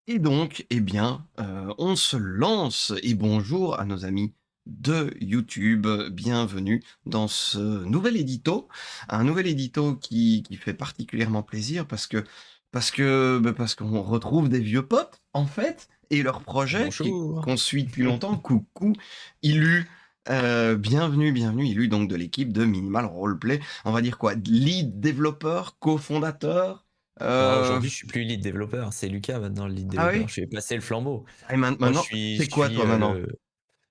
Et donc, eh bien, on se lance et bonjour à nos amis de YouTube. Bienvenue dans ce nouvel édito. Un nouvel édito qui fait particulièrement plaisir parce qu'on retrouve des vieux potes, en fait, et leur projet Bonjour. qu'on suit depuis longtemps. Coucou, Ilu. Bienvenue, Ilu, donc de l'équipe de Minimal Roleplay. On va dire quoi? Lead développeur, cofondateur. Moi, Euh, aujourd'hui, je suis plus lead développeur, c'est Lucas maintenant le lead ah développeur. oui? Je lui ai passé le flambeau. Et Moi, je maintenant, suis, c'est je quoi suis toi maintenant? je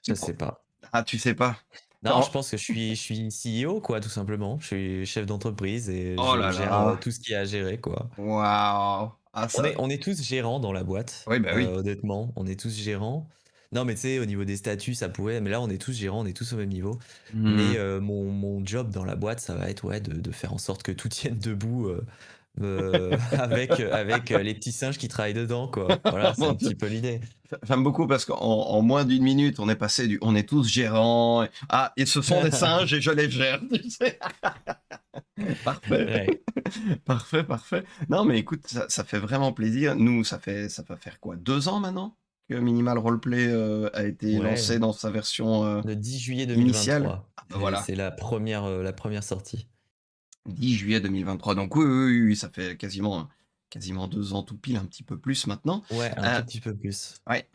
Tu sais pro pas. ah, tu sais pas? Non, je Quand pense que je suis CEO, quoi, tout simplement. Je suis chef d'entreprise et oh je là gère là, tout ce qu'il y a à gérer, quoi. waouh! Ah On ça est, on est tous gérants dans la boîte, oui, bah oui. honnêtement. On est tous gérants. Non, mais tu sais, au niveau des statuts, ça pourrait. Mais là, on est tous gérants, on est tous au même niveau. Mais Mmh. mon job dans la boîte, ça va être ouais, de faire en sorte que tout tienne debout avec les petits singes qui travaillent dedans, quoi. Voilà, c'est Mon un Dieu, petit peu l'idée. j'aime beaucoup parce qu'en moins d'une minute, on est passé du «on est tous gérants» et «ah et ce sont des singes et je les gère», tu sais? Parfait, Ouais. parfait. Non, mais écoute, ça fait vraiment plaisir. Nous, ça va faire quoi? 2 ans maintenant que Minimal Roleplay, a été Ouais, lancé dans sa version, le 10 juillet initiale? 2023, Ah bah c'est voilà. c'est la première sortie. 10 juillet 2023. Donc oui, ça fait quasiment 2 ans tout pile, un petit peu plus maintenant. Ouais, un Heu, tout petit peu plus. ouais.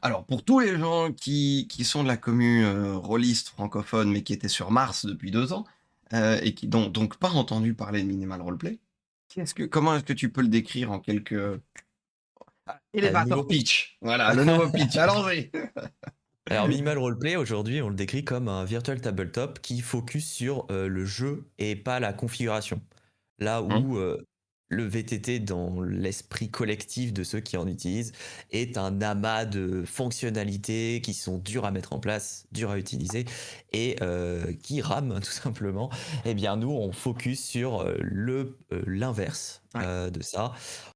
Alors pour tous les gens qui sont de la commu, rôliste francophone, mais qui étaient sur Mars depuis 2 ans, et qui n'ont donc pas entendu parler de Minimal Roleplay, comment est-ce que tu peux le décrire en quelques Le nouveau elevator pitch. pitch? Voilà, le nouveau pitch, allons-y! Alors Minimal Roleplay, aujourd'hui, on le décrit comme un virtual tabletop qui focus sur le jeu et pas la configuration. Là Mmh, où le VTT, dans l'esprit collectif de ceux qui en utilisent, est un amas de fonctionnalités qui sont dures à mettre en place, dures à utiliser et qui rament tout simplement. Eh bien, nous, on focus sur l'inverse ouais. de ça.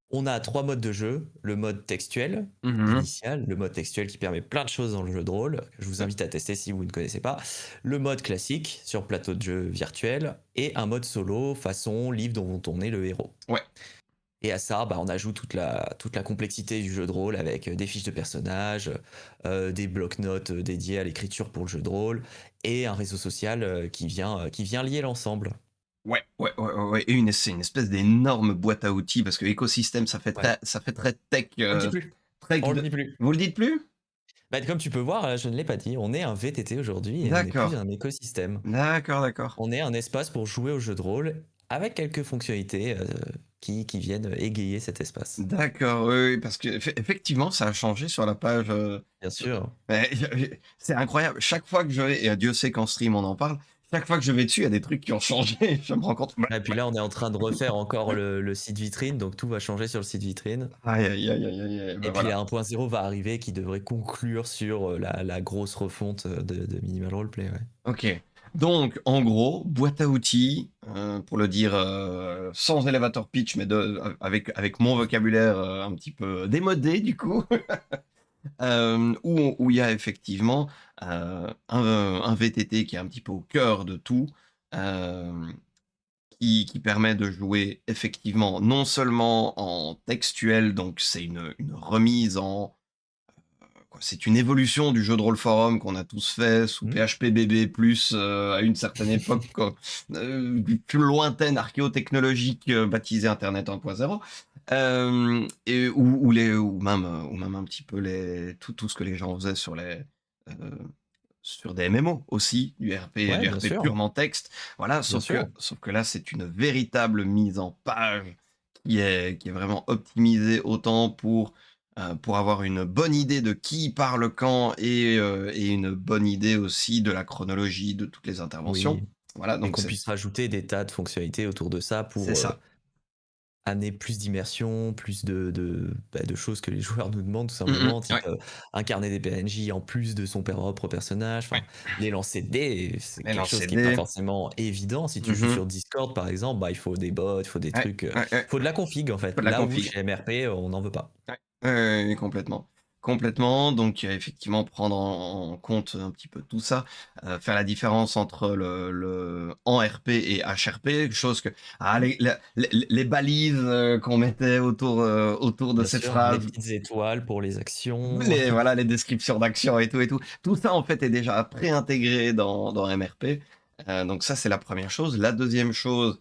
On a trois modes de jeu. Le mode textuel, Mmh. initial, le mode textuel qui permet plein de choses dans le jeu de rôle, que je vous invite à tester si vous ne connaissez pas. Le mode classique, sur plateau de jeu virtuel. Et un mode solo, façon livre dont on est le héros. Ouais. Et à ça, bah, on ajoute toute la complexité du jeu de rôle avec des fiches de personnages, des blocs-notes dédiés à l'écriture pour le jeu de rôle, et un réseau social qui vient lier l'ensemble. Ouais et c'est une espèce d'énorme boîte à outils parce que écosystème, Ouais. ça fait très tech, On le dit plus. tech On le de dit plus. vous le dites plus? Bah, comme tu peux voir, je ne l'ai pas dit, on est un VTT aujourd'hui et on n'est plus D'accord. un écosystème. D'accord. On est un espace pour jouer au jeu de rôle avec quelques fonctionnalités qui viennent égayer cet espace. D'accord, oui, parce que effectivement, ça a changé sur la page, Bien sûr. mais c'est incroyable. Chaque fois que je vais et Dieu sait qu'en stream on en parle, chaque fois que je vais dessus, il y a des trucs qui ont changé. Je me rends compte. Et puis là, on est en train de refaire encore le site vitrine, donc tout va changer sur le site vitrine. Bah, Et puis voilà. la 1.0 va arriver qui devrait conclure sur la grosse refonte de Minimal Roleplay. Ouais. OK. Donc en gros, boîte à outils, pour le dire, sans elevator pitch, mais avec mon vocabulaire, un petit peu démodé du coup, où il y a effectivement, un VTT qui est un petit peu au cœur de tout, hem, qui permet de jouer effectivement non seulement en textuel, donc c'est une remise en quoi, c'est une évolution du jeu de rôle forum qu'on a tous fait sous Hmm. PHP BB+, à une certaine époque, quoi, du plus lointaine archéotechnologique, baptisée internet 1.0, et ou même un petit peu tout ce que les gens faisaient heu, sur des MMO aussi, Ouais, du bien RP sûr, purement texte. Voilà, bien sûr. sauf que là, c'est une véritable mise en page qui est vraiment optimisée autant pour avoir une bonne idée de qui parle quand et une bonne idée aussi de la chronologie de toutes les interventions. Oui. Voilà, Et donc qu'on puisse rajouter des tas de fonctionnalités autour de ça c'est pour ça. amener plus d'immersion, plus de choses que les joueurs nous demandent tout simplement, Mmh. type incarner des PNJ en plus de son propre personnage, Ouais. enfin, les lancer de dés, c'est Les quelque chose lancer qui est pas dés. forcément évident. Si tu joues Mmh. sur Discord par exemple, bah, il faut des bots, il faut des trucs, il Ouais. faut de la config en Faut fait. de la Là où config. chez MRP, on n'en veut pas. Ouais. Ouais, complètement. Complètement, donc effectivement prendre en compte un petit peu tout ça, faire la différence entre le en RP et HRP, chose que les balises, qu'on mettait autour de Bien cette sûr, les phrase, petites étoiles pour les actions. les voilà, les descriptions d'actions et tout. Tout ça, en fait, est déjà préintégré dans MRP, donc ça, c'est la première chose. La deuxième chose,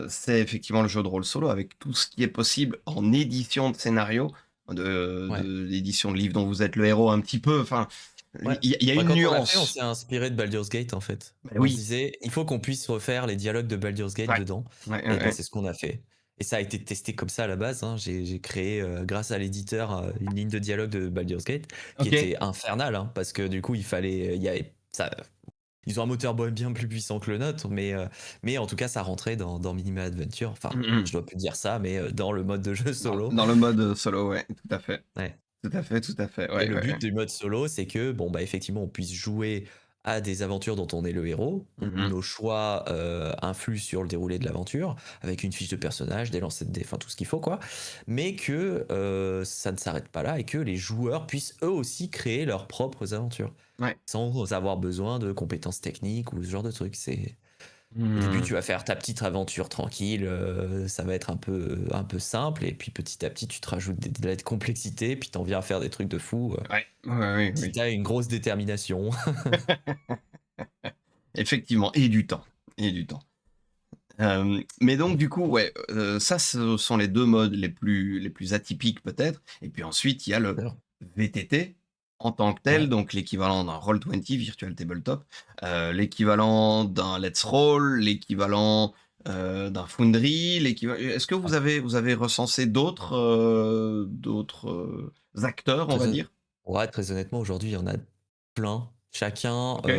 c'est effectivement le jeu de rôle solo avec tout ce qui est possible en édition de scénario, Ouais. de l'édition de livres dont vous êtes le héros un petit peu, enfin, Ouais. il y a Bah, une quand on l'a fait, on nuance. s'est inspiré de Baldur's Gate en fait. Beh, On se oui, disait, il faut qu'on puisse refaire les dialogues de Baldur's Gate ouais. dedans. Ouais, Et ouais, ben ouais. c'est ce qu'on a fait. Et ça a été testé comme ça à la base, hein. J'ai créé, grâce à l'éditeur, une ligne de dialogue de Baldur's Gate qui OK. était infernale, hein, parce que du coup, il fallait, il y avait ça. Ils ont un moteur bien plus puissant que le nôtre, mais en tout cas, ça rentrait dans Minimal Adventure. Enfin, Mmh je mh. dois plus dire ça, mais dans le mode de jeu solo. Dans le mode, solo, ouais, tout à fait. Ouais. Tout à fait, tout à fait. Et Ouais, le ouais, but ouais. du mode solo, c'est que, bon, bah, effectivement, on puisse jouer à des aventures dont on est le héros, Mmh où mh. nos choix influent sur le déroulé de l'aventure, avec une fiche de personnage, des lancers de dés, enfin tout ce qu'il faut, quoi. Mais que ça ne s'arrête pas là et que les joueurs puissent eux aussi créer leurs propres aventures, Ouais. sans avoir besoin de compétences techniques ou ce genre de trucs. Au début, Mmh. tu vas faire ta petite aventure tranquille, ça va être un peu simple, et puis petit à petit, tu te rajoutes de la complexité, puis t'en viens à faire des trucs de fou. Ouais. Ouais, oui, Si oui. t'as une grosse détermination. Effectivement, et du temps, et du temps. Mais donc du coup, ouais, ça, ce sont les 2 modes les plus atypiques peut-être, et puis ensuite il y a le Alors, VTT en tant que tel, ouais, donc l'équivalent d'un Roll20, Virtual Tabletop, l'équivalent d'un Let's Roll, l'équivalent, d'un Foundry, est-ce que ouais. vous avez recensé d'autres, acteurs, on va Très hon dire? Ouais, très honnêtement, aujourd'hui, il y en a plein. OK.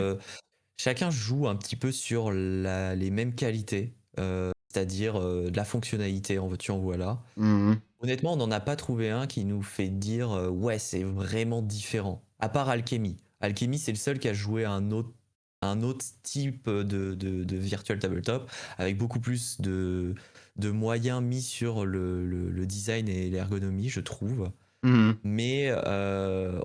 Chacun joue un petit peu sur les mêmes qualités, c'est-à-dire de la fonctionnalité, en veux-tu, en voilà. Mmh mh. Honnêtement, on n'en a pas trouvé un qui nous fait dire ouais, c'est vraiment différent. À part Alchemy. Alchemy, c'est le seul qui a joué un autre type de Virtual Tabletop, avec beaucoup plus de moyens mis sur le design et l'ergonomie, je trouve. Mmh. Mais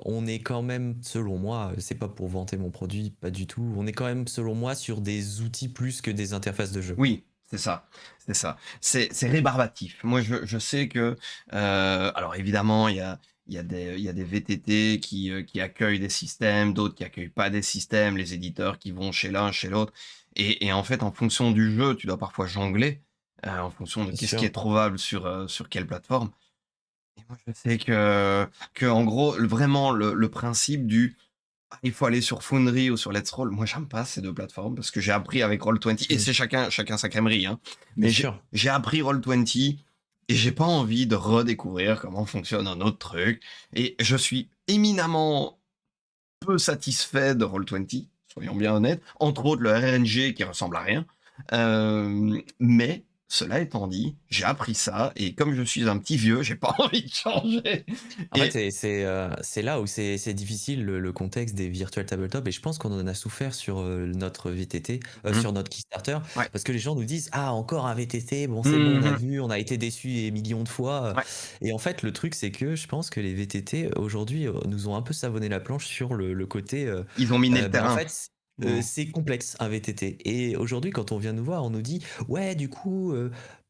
on est quand même, selon moi, c'est pas pour vanter mon produit, pas du tout, on est quand même, selon moi, sur des outils plus que des interfaces de jeu. Oui, c'est ça, c'est ça. C'est rébarbatif. Moi, je sais que, alors évidemment, il y a des VTT qui accueillent des systèmes, d'autres qui accueillent pas des systèmes, les éditeurs qui vont chez l'un, chez l'autre, et en fait, en fonction du jeu, tu dois parfois jongler, en fonction de Bien qu'est-ce qui est sûr. trouvable sur quelle plateforme. Et moi, je sais que en gros, vraiment le principe du: «Ah, il faut aller sur Foundry ou sur Let's Roll», moi, j'aime pas ces 2 plateformes parce que j'ai appris avec Roll20, et Mm. c'est chacun sa crèmerie, hein. Bien Mais sûr. j'ai appris Roll20 et j'ai pas envie de redécouvrir comment fonctionne un autre truc, et je suis éminemment peu satisfait de Roll20, soyons bien honnêtes, entre autres le RNG qui ressemble à rien. Mais cela étant dit, j'ai appris ça, et comme je suis un petit vieux, j'ai pas envie de changer, En fait, et c'est là où c'est difficile le contexte des virtual tabletop, et je pense qu'on en a souffert sur notre VTT, mmh, sur notre Kickstarter, ouais. parce que les gens nous disent ah encore un VTT, bon c'est bon, on a Mmh. vu, on a été déçus des millions de fois. Ouais. Et en fait le truc c'est que je pense que les VTT aujourd'hui nous ont un peu savonné la planche sur le côté Ils ont miné le bah, en terrain. fait, Mmh. c'est complexe un VTT. Et aujourd'hui, quand on vient nous voir, on nous dit ouais, du coup,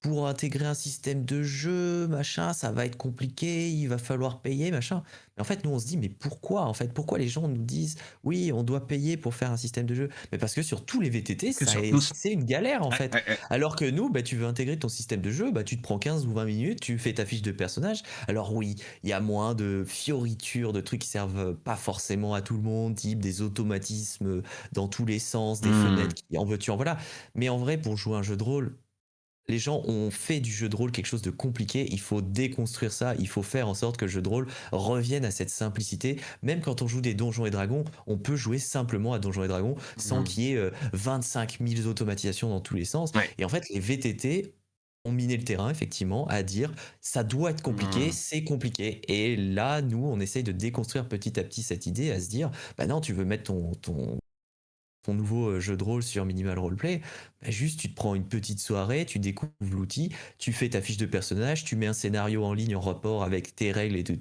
pour intégrer un système de jeu, machin, ça va être compliqué, il va falloir payer, machin. Mais en fait, nous, on se dit mais pourquoi en fait, pourquoi les gens nous disent oui, on doit payer pour faire un système de jeu? Mais parce que sur tous les VTT, Que sur tous. c'est une galère en Ouais, fait. ouais, ouais. Alors que nous, bah, tu veux intégrer ton système de jeu, bah, tu te prends 15 ou 20 minutes, tu fais ta fiche de personnage. Alors oui, il y a moins de fioritures, de trucs qui servent pas forcément à tout le monde, type des automatismes dans tous les sens, des Mmh. fenêtres qui en veux-tu, en voilà. Mais en vrai, pour jouer à un jeu de rôle, les gens ont fait du jeu de rôle quelque chose de compliqué. Il faut déconstruire ça. Il faut faire en sorte que le jeu de rôle revienne à cette simplicité. Même quand on joue des Donjons et Dragons, on peut jouer simplement à Donjons et Dragons sans Mmh. qu'il y ait 25 000 automatisations dans tous les sens. Ouais. Et en fait, les VTT ont miné le terrain, effectivement, à dire ça doit être compliqué, Mmh. c'est compliqué. Et là, nous, on essaye de déconstruire petit à petit cette idée, à se dire bah non, tu veux mettre ton nouveau jeu de rôle sur Minimal Roleplay, bah, juste tu te prends une petite soirée, tu découvres l'outil, tu fais ta fiche de personnage, tu mets un scénario en ligne en rapport avec tes règles et tes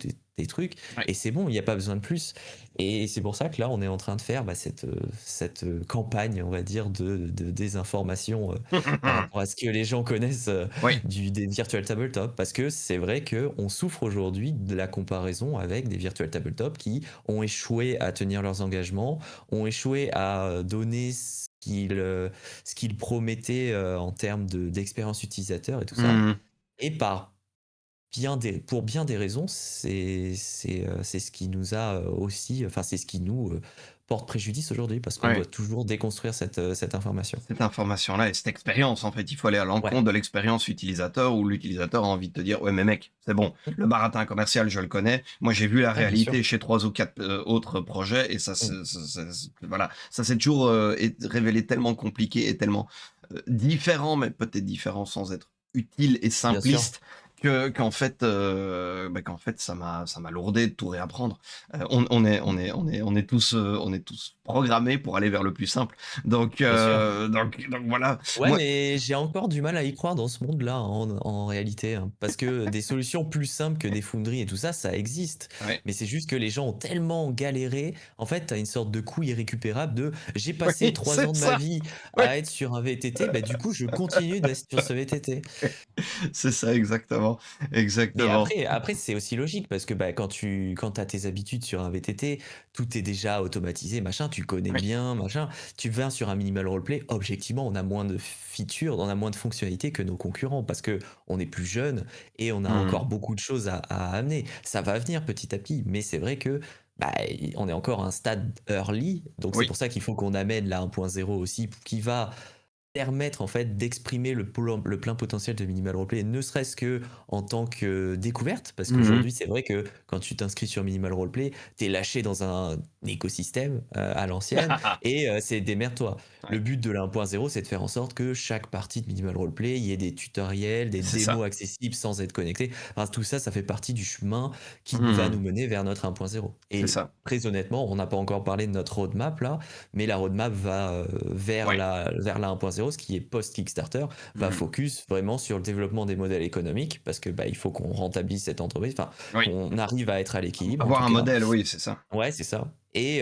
trucs, Ouais. et c'est bon, il n'y a pas besoin de plus. Et c'est pour ça que là, on est en train de faire bah, cette campagne, on va dire, de désinformation par rapport à ce que les gens connaissent Oui. des virtual tabletop. Parce que c'est vrai qu'on souffre aujourd'hui de la comparaison avec des virtual tabletop qui ont échoué à tenir leurs engagements, ont échoué à donner ce qu'ils promettaient en termes d'expérience utilisateur et tout ça. Mmh. Et pour bien des raisons, c'est ce qui nous a aussi, enfin, c'est ce qui nous porte préjudice aujourd'hui parce qu'on Ouais. doit toujours déconstruire cette information. Cette information-là et cette expérience, en fait, il faut aller à Ouais. l'encontre de l'expérience utilisateur où l'utilisateur a envie de te dire: «Ouais, mais mec, c'est bon, Mm. le baratin commercial, je le connais. Moi, j'ai vu la Ouais, bien sûr. réalité chez 3 ou 4 autres projets et Mm. voilà, ça s'est toujours, révélé tellement compliqué et tellement, différent, mais peut-être différent sans être utile et Bien sûr. simpliste qu'en fait, ça m'a lourdé de tout réapprendre. On est tous programmés pour aller vers le plus simple. Bien sûr. Donc voilà. Ouais, Moi mais j'ai encore du mal à y croire dans ce monde-là, en réalité, hein. Parce que des solutions plus simples que des fonderies et tout ça, ça existe. ouais, Mais c'est juste que les gens ont tellement galéré. En fait, tu as une sorte de coût irrécupérable de j'ai passé oui, 3 ans c'est de ma ça. vie Ouais, à être sur un VTT, bah, du coup, je continue d'être sur ce VTT. c'est ça exactement, Mais exactement. après c'est aussi logique parce que, bah, quand tu as tes habitudes sur un VTT, tout est déjà automatisé, machin, tu connais Oui. bien, machin. Tu vas sur un minimal roleplay, objectivement, on a moins de features, on a moins de fonctionnalités que nos concurrents parce que on est plus jeune et on a Mmh. encore beaucoup de choses à amener. Ça va venir petit à petit, mais c'est vrai que, bah, on est encore à un stade early, donc c'est Oui. pour ça qu'il faut qu'on amène la 1.0 aussi, qui va permettre en fait d'exprimer le plein potentiel de Minimal Roleplay, ne serait-ce que en tant que découverte, parce Mmh mh. qu'aujourd'hui c'est vrai que quand tu t'inscris sur Minimal Roleplay, t'es lâché dans un écosystème à l'ancienne et c'est démerde-toi. Le Ouais, but de la 1.0, c'est de faire en sorte que chaque partie de Minimal Roleplay, il y ait des tutoriels, des c'est ça. démos accessibles sans être connecté. Enfin, tout ça, ça fait partie du chemin qui va nous Mmh. mener vers notre 1.0. C'est Et ça. très honnêtement, on n'a pas encore parlé de notre roadmap là, mais la roadmap va Ouais. vers la 1.0, ce qui est post-Kickstarter, va Mmh. focus vraiment sur le développement des modèles économiques, parce que bah, il faut qu'on rentabilise cette entreprise, enfin Oui. qu'on arrive à être à l'équilibre en Avoir tout un cas. modèle, oui, c'est ça. Ouais, c'est ça. Et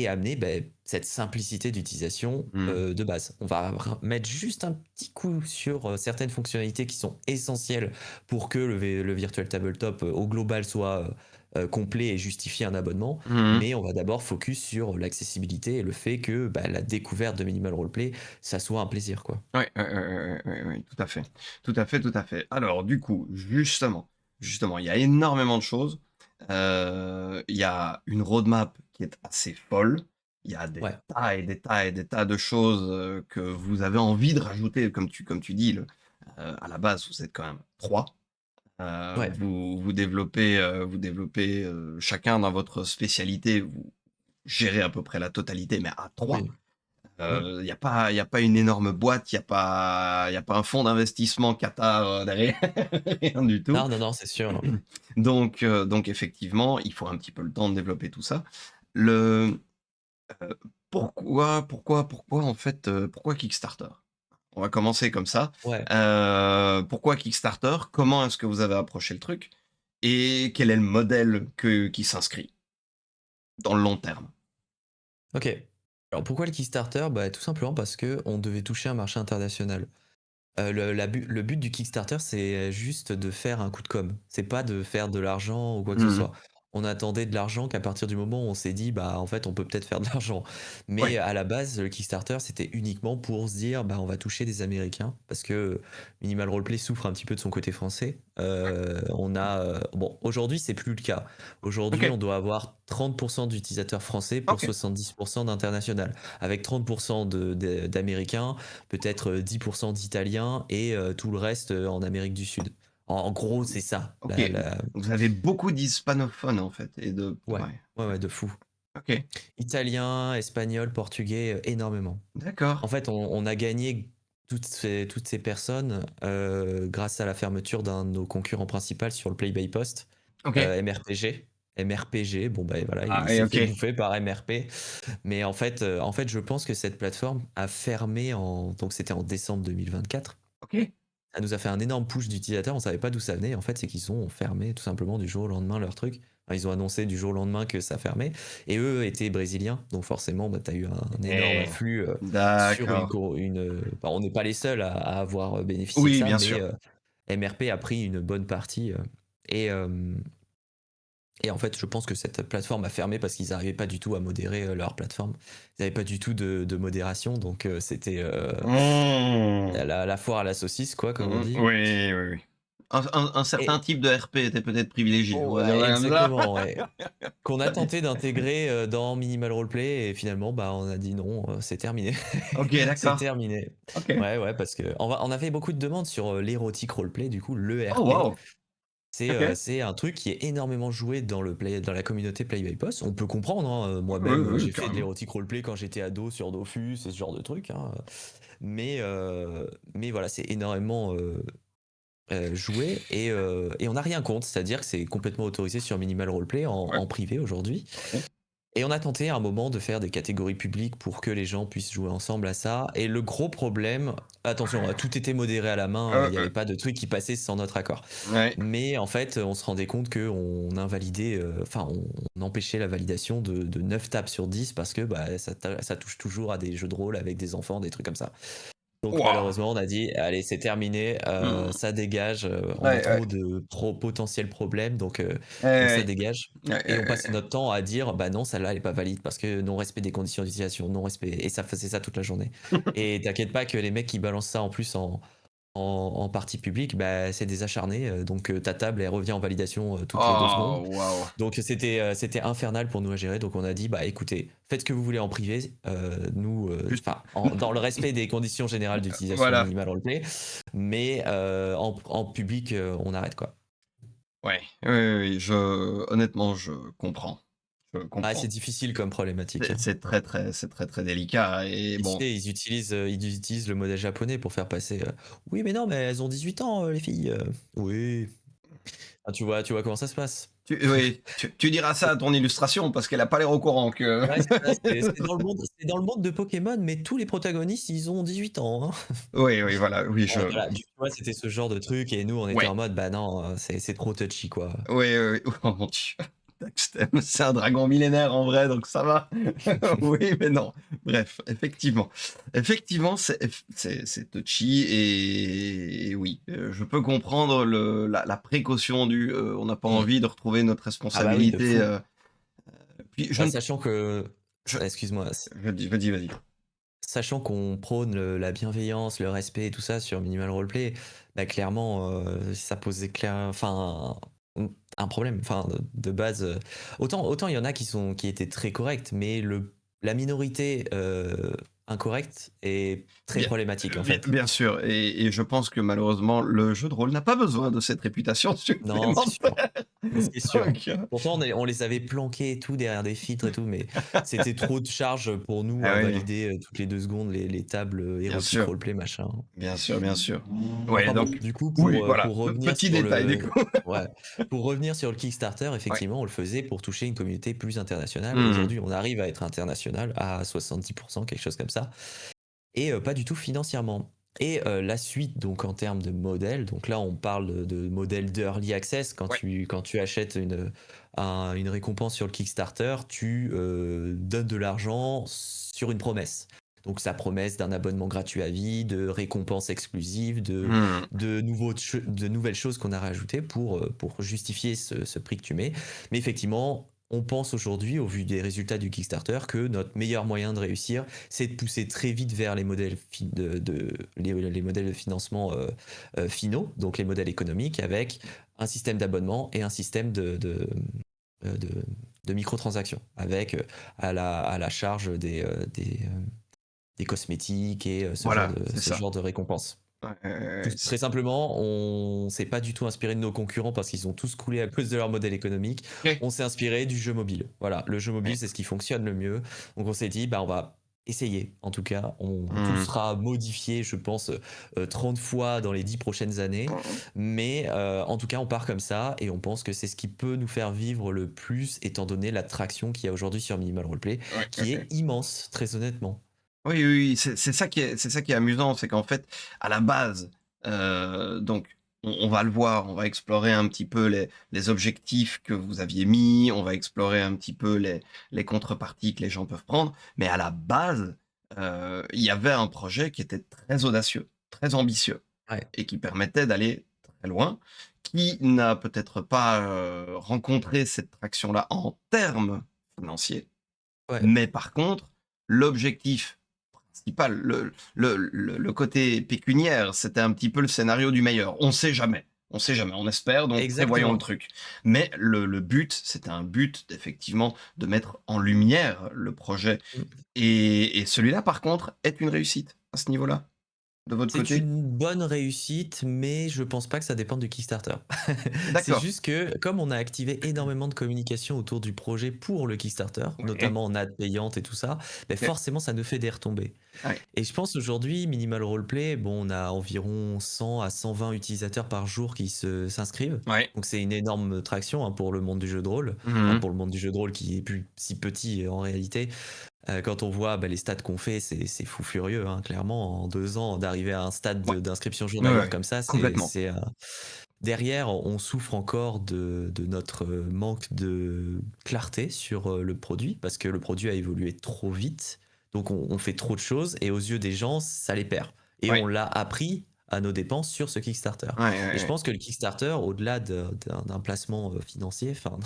amener bah, cette simplicité d'utilisation Mmh. de base. On va mettre juste un petit coup sur certaines fonctionnalités qui sont essentielles pour que le Virtual Tabletop au global soit complet et justifie un abonnement. Mmh. Mais on va d'abord focus sur l'accessibilité et le fait que bah, la découverte de Minimal Roleplay, ça soit un plaisir, quoi. Ouais, ouais, tout à fait. Tout à fait, tout à fait. Alors du coup, justement, il y a énormément de choses. Il y a une roadmap qui est assez folle. Il y a des Ouais, tas et des tas et des tas de choses, que vous avez envie de rajouter comme tu dis, à la base, vous êtes quand même 3. ouais, Vous développez, chacun dans votre spécialité, vous gérez à peu près la totalité, mais à 3. oui. Mm. Il y a pas une énorme boîte, il y a pas un fonds d'investissement Qatar, derrière, rien du tout. Non, non, non, c'est sûr. Donc effectivement, il faut un petit peu le temps de développer tout ça. Le, pourquoi en fait, pourquoi Kickstarter? On va commencer comme ça. Ouais. Pourquoi Kickstarter? Comment est-ce que vous avez approché le truc? Et quel est le modèle qui s'inscrit dans le long terme? Ok. Alors pourquoi le Kickstarter? Bah, tout simplement parce que on devait toucher un marché international. Le but du Kickstarter, c'est juste de faire un coup de com'. C'est pas de faire de l'argent ou quoi que ce Mmh. soit. On attendait de l'argent qu'à partir du moment où on s'est dit, bah, en fait, on peut peut-être faire de l'argent. Mais Ouais. à la base, le Kickstarter, c'était uniquement pour se dire, bah, on va toucher des Américains. Parce que Minimal Roleplay souffre un petit peu de son côté français. Bon, aujourd'hui, c'est plus le cas. Aujourd'hui, OK. on doit avoir 30% d'utilisateurs français pour OK. 70% d'international. Avec 30% d'Américains, peut-être 10% d'Italiens et tout le reste en Amérique du Sud. En gros, c'est ça. OK. Vous avez beaucoup d'hispanophones, en fait et de Ouais, ouais. ouais, ouais, de fou. OK. Italien, espagnol, portugais, énormément. D'accord. En fait, on a gagné toutes ces personnes grâce à la fermeture d'un de nos concurrents principaux sur le Play by Post, OK. MRPG. MRPG. Bon, bah voilà, Ah, il et s'est ok. fait bouffer par MRP. Mais en fait, je pense que cette plateforme a fermé donc c'était en décembre 2024. Ok. Ça nous a fait un énorme push d'utilisateurs, on savait pas d'où ça venait. En fait, c'est qu'ils ont fermé tout simplement du jour au lendemain leur truc. Enfin, ils ont annoncé du jour au lendemain que ça fermait. Et eux étaient brésiliens, donc forcément, bah, tu as eu un énorme Eh, afflux sur d'accord. bah, on n'est pas les seuls à avoir bénéficié de Oui, ça, bien mais sûr. MRP a pris une bonne partie. Et, euh, et en fait, je pense que cette plateforme a fermé parce qu'ils n'arrivaient pas du tout à modérer leur plateforme. Ils n'avaient pas du tout de modération, donc c'était Mmh. la foire à la saucisse, quoi, comme on Mmh, dit. oui, oui, oui. Un certain Et type de RP était peut-être privilégié, on oh, va dire ouais, ça comme ça. exactement, ouais. Qu'on a tenté d'intégrer dans Minimal Roleplay et finalement, bah, on a dit non, c'est terminé. Ok, C'est d'accord. terminé. Ok. Ouais, ouais, parce que on a fait beaucoup de demandes sur l'érotique roleplay, du coup, le Oh, RP. wow. Ok. C'est un truc qui est énormément joué dans la communauté Play by Boss. On peut comprendre, hein. Oui, Moi-même, oui, j'ai fait de carrément. l'érotique roleplay quand j'étais ado sur Dofus et ce genre de trucs, hein. Mais, euh, mais voilà, c'est énormément joué et on n'a rien contre, c'est-à-dire que c'est complètement autorisé sur Minimal Roleplay Ouais, en privé aujourd'hui. ouais. Et on a tenté à un moment de faire des catégories publiques pour que les gens puissent jouer ensemble à ça. Et le gros problème, attention, tout était modéré à la main, il n'y avait pas de truc qui passait sans notre accord. Ouais. Mais en fait, on se rendait compte qu'on invalidait, enfin, on empêchait la validation de 9 tables sur 10 parce que bah, ça touche toujours à des jeux de rôle avec des enfants, des trucs comme ça. Donc Waouh. malheureusement, on a dit, allez, c'est terminé, Mmh. ça dégage, on a Ouais, ouais. trop de potentiels problèmes, donc ça Ouais, dégage. ouais, Et on ouais, passait notre temps à dire, bah non, celle-là, elle est pas valide parce que non-respect des conditions d'utilisation, non-respect. Et ça faisait ça toute la journée. ouais. Et t'inquiète pas que les mecs qui balancent ça en plus en partie publique, bah, c'est des acharnés. Donc ta table, elle revient en validation toutes les 2 secondes. Oh, waouh. Donc c'était infernal pour nous à gérer. Donc on a dit, bah écoutez, faites ce que vous voulez en privé. Nous, Juste, enfin, dans le respect des conditions générales d'utilisation voilà. minimale roleplay, mais en public, on arrête quoi. Ouais, oui, oui, oui, honnêtement, je comprends. Je Ah, c'est comprends. difficile comme problématique, hein. C'est très, très délicat et Et tu bon. sais, ils utilisent le modèle japonais pour faire passer. Oui, mais non, mais elles ont 18 ans, les filles. Oui. Ah, tu vois comment ça se passe. Oui, tu diras ça à ton illustration parce qu'elle a pas l'air au courant que Ouais, c'est ça, c'est dans le monde de Pokémon, mais tous les protagonistes, ils ont 18 ans, hein. oui, oui, voilà, oui, Ouais, voilà, tu vois, c'était ce genre de truc et nous, on était ouais, en mode, bah non, c'est trop touchy, quoi. oui, oui, oui. Oh mon Dieu. Daxtem, c'est un dragon millénaire en vrai, donc ça va. Oui, mais non. Bref, effectivement. Effectivement, c'est touchy et oui, je peux comprendre la précaution on n'a pas Mm. envie de retrouver notre Ah bah oui, de responsabilité. fou. Puis je Bah, ne sachant que, je excuse-moi, vas-y, vas-y. sachant qu'on prône la bienveillance, le respect et tout ça sur Minimal Roleplay, bah clairement, ça posait enfin, un problème. Enfin, de base, autant il y en a qui étaient très corrects, mais la minorité incorrecte est très Bien, problématique en fait. bien sûr et je pense que malheureusement le jeu de rôle n'a pas besoin de cette réputation Non, c'est sûr. supplémentaire. C'est sûr. Donc Pourtant, on les avait planqués et tout derrière des filtres et tout, mais c'était trop de charge pour nous ah à oui, valider toutes les 2 secondes les tables bien érotiques sûr, roleplay machin. bien sûr, bien sûr. Ouais, Enfin bon, donc du coup, oui, voilà, pour revenir petit sur détail du le, coup. ouais, pour revenir sur le Kickstarter, Ouais. effectivement, on le faisait pour toucher une communauté plus internationale. Mmh. Aujourd'hui, on arrive à être international à 70%, quelque chose comme ça, et pas du tout financièrement. Et la suite, donc en termes de modèle, donc là on parle de modèle d'early access. Ouais. Quand tu achètes une récompense sur le Kickstarter, tu donnes de l'argent sur une promesse. Donc sa promesse d'un abonnement gratuit à vie, de récompenses exclusives, Mmh. de nouvelles choses qu'on a rajoutées pour justifier ce prix que tu mets. Mais effectivement, on pense aujourd'hui, au vu des résultats du Kickstarter, que notre meilleur moyen de réussir, c'est de pousser très vite vers les modèles, les modèles de financement finaux, donc les modèles économiques, avec un système d'abonnement et un système euh, de, de microtransactions, avec à la charge des cosmétiques et Voilà, c'est ce ça. genre de récompenses. Ouais, Très simplement, on s'est pas du tout inspiré de nos concurrents parce qu'ils ont tous coulé à cause de leur modèle économique. OK. On s'est inspiré du jeu mobile. Voilà, le jeu mobile, Ouais. c'est ce qui fonctionne le mieux. Donc on s'est dit, bah on va essayer. En tout cas, tout Mmh. sera modifié, je pense, 30 fois dans les 10 prochaines années. Mais en tout cas, on part comme ça et on pense que c'est ce qui peut nous faire vivre le plus, étant donné l'attraction qu'il y a aujourd'hui sur Minimal Roleplay, Ouais, ouais, qui est ouais. immense, très honnêtement. Oui, oui, oui, c'est ça qui est amusant, c'est qu'en fait, à la base, donc on va le voir, on va explorer un petit peu les objectifs que vous aviez mis, on va explorer un petit peu les contreparties que les gens peuvent prendre, mais à la base, il y avait un projet qui était très audacieux, très ambitieux Ouais, et qui permettait d'aller très loin, qui n'a peut-être pas, rencontré cette traction-là en termes financiers, ouais, mais par contre, l'objectif principal, le côté pécuniaire, c'était un petit peu le scénario du meilleur. On sait jamais. On sait jamais. On espère, donc prévoyons le exactement. truc. Mais le but, c'était un but, effectivement, de mettre en lumière le projet. Mmh. Et celui-là, par contre, est une réussite à ce niveau-là. De votre C'est côté? une bonne réussite, mais je pense pas que ça dépende du Kickstarter. C'est D'accord. juste que, comme on a activé énormément de communication autour du projet pour le Kickstarter, Ouais. notamment en ad payante et tout ça, beh, OK. forcément ça nous fait des retombées. Ouais. Et je pense aujourd'hui, Minimal Roleplay, bon, on a environ 100 à 120 utilisateurs par jour qui s'inscrivent. Ouais. Donc c'est une énorme traction, hein, pour le monde du jeu de rôle. Enfin, Mmh. pour le monde du jeu de rôle qui est plus si petit en réalité. Quand on voit, bah, les stats qu'on fait, c'est fou furieux, hein, clairement. En 2 ans, d'arriver à un stade Ouais. d'inscription Ouais, journalière ouais. comme ça, Complètement. derrière, on souffre encore de notre manque de clarté sur le produit, parce que le produit a évolué trop vite. Donc on fait trop de choses et aux yeux des gens, ça les perd. Et Ouais. on l'a appris à nos dépenses sur ce Kickstarter. Ouais, ouais, Et je ouais. pense que le Kickstarter, au-delà d'un placement financier, enfin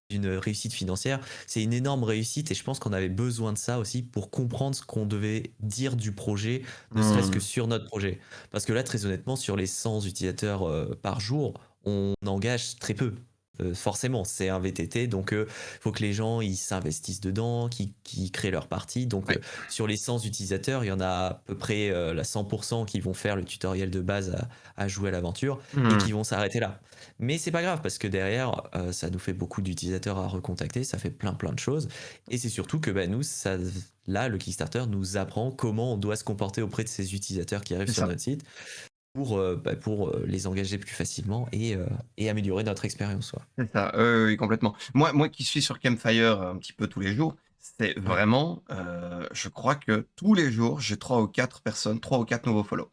d'une réussite financière, c'est une énorme réussite et je pense qu'on avait besoin de ça aussi pour comprendre ce qu'on devait dire du projet, ne serait-ce que Mmh. sur notre projet. Parce que là, très honnêtement, sur les 100 utilisateurs par jour, on engage très peu. Forcément, c'est un VTT, donc il faut que les gens ils s'investissent dedans, qu'ils créent leur partie. Donc Ouais. sur les 100 utilisateurs, il y en a à peu près la 100% qui vont faire le tutoriel de base à jouer à l'aventure et Mmh. qui vont s'arrêter là. Mais c'est pas grave parce que derrière, ça nous fait beaucoup d'utilisateurs à recontacter, ça fait plein plein de choses. Et c'est surtout que bah, nous, là, le Kickstarter nous apprend comment on doit se comporter auprès de ces utilisateurs qui arrivent C'est sur ça. notre site pour les engager plus facilement et améliorer notre expérience. Ouais. C'est ça, oui, complètement. Moi qui suis sur Campfire un petit peu tous les jours, c'est Ouais, vraiment, je crois que tous les jours, j'ai 3 ou 4 personnes, 3 ou 4 nouveaux follow.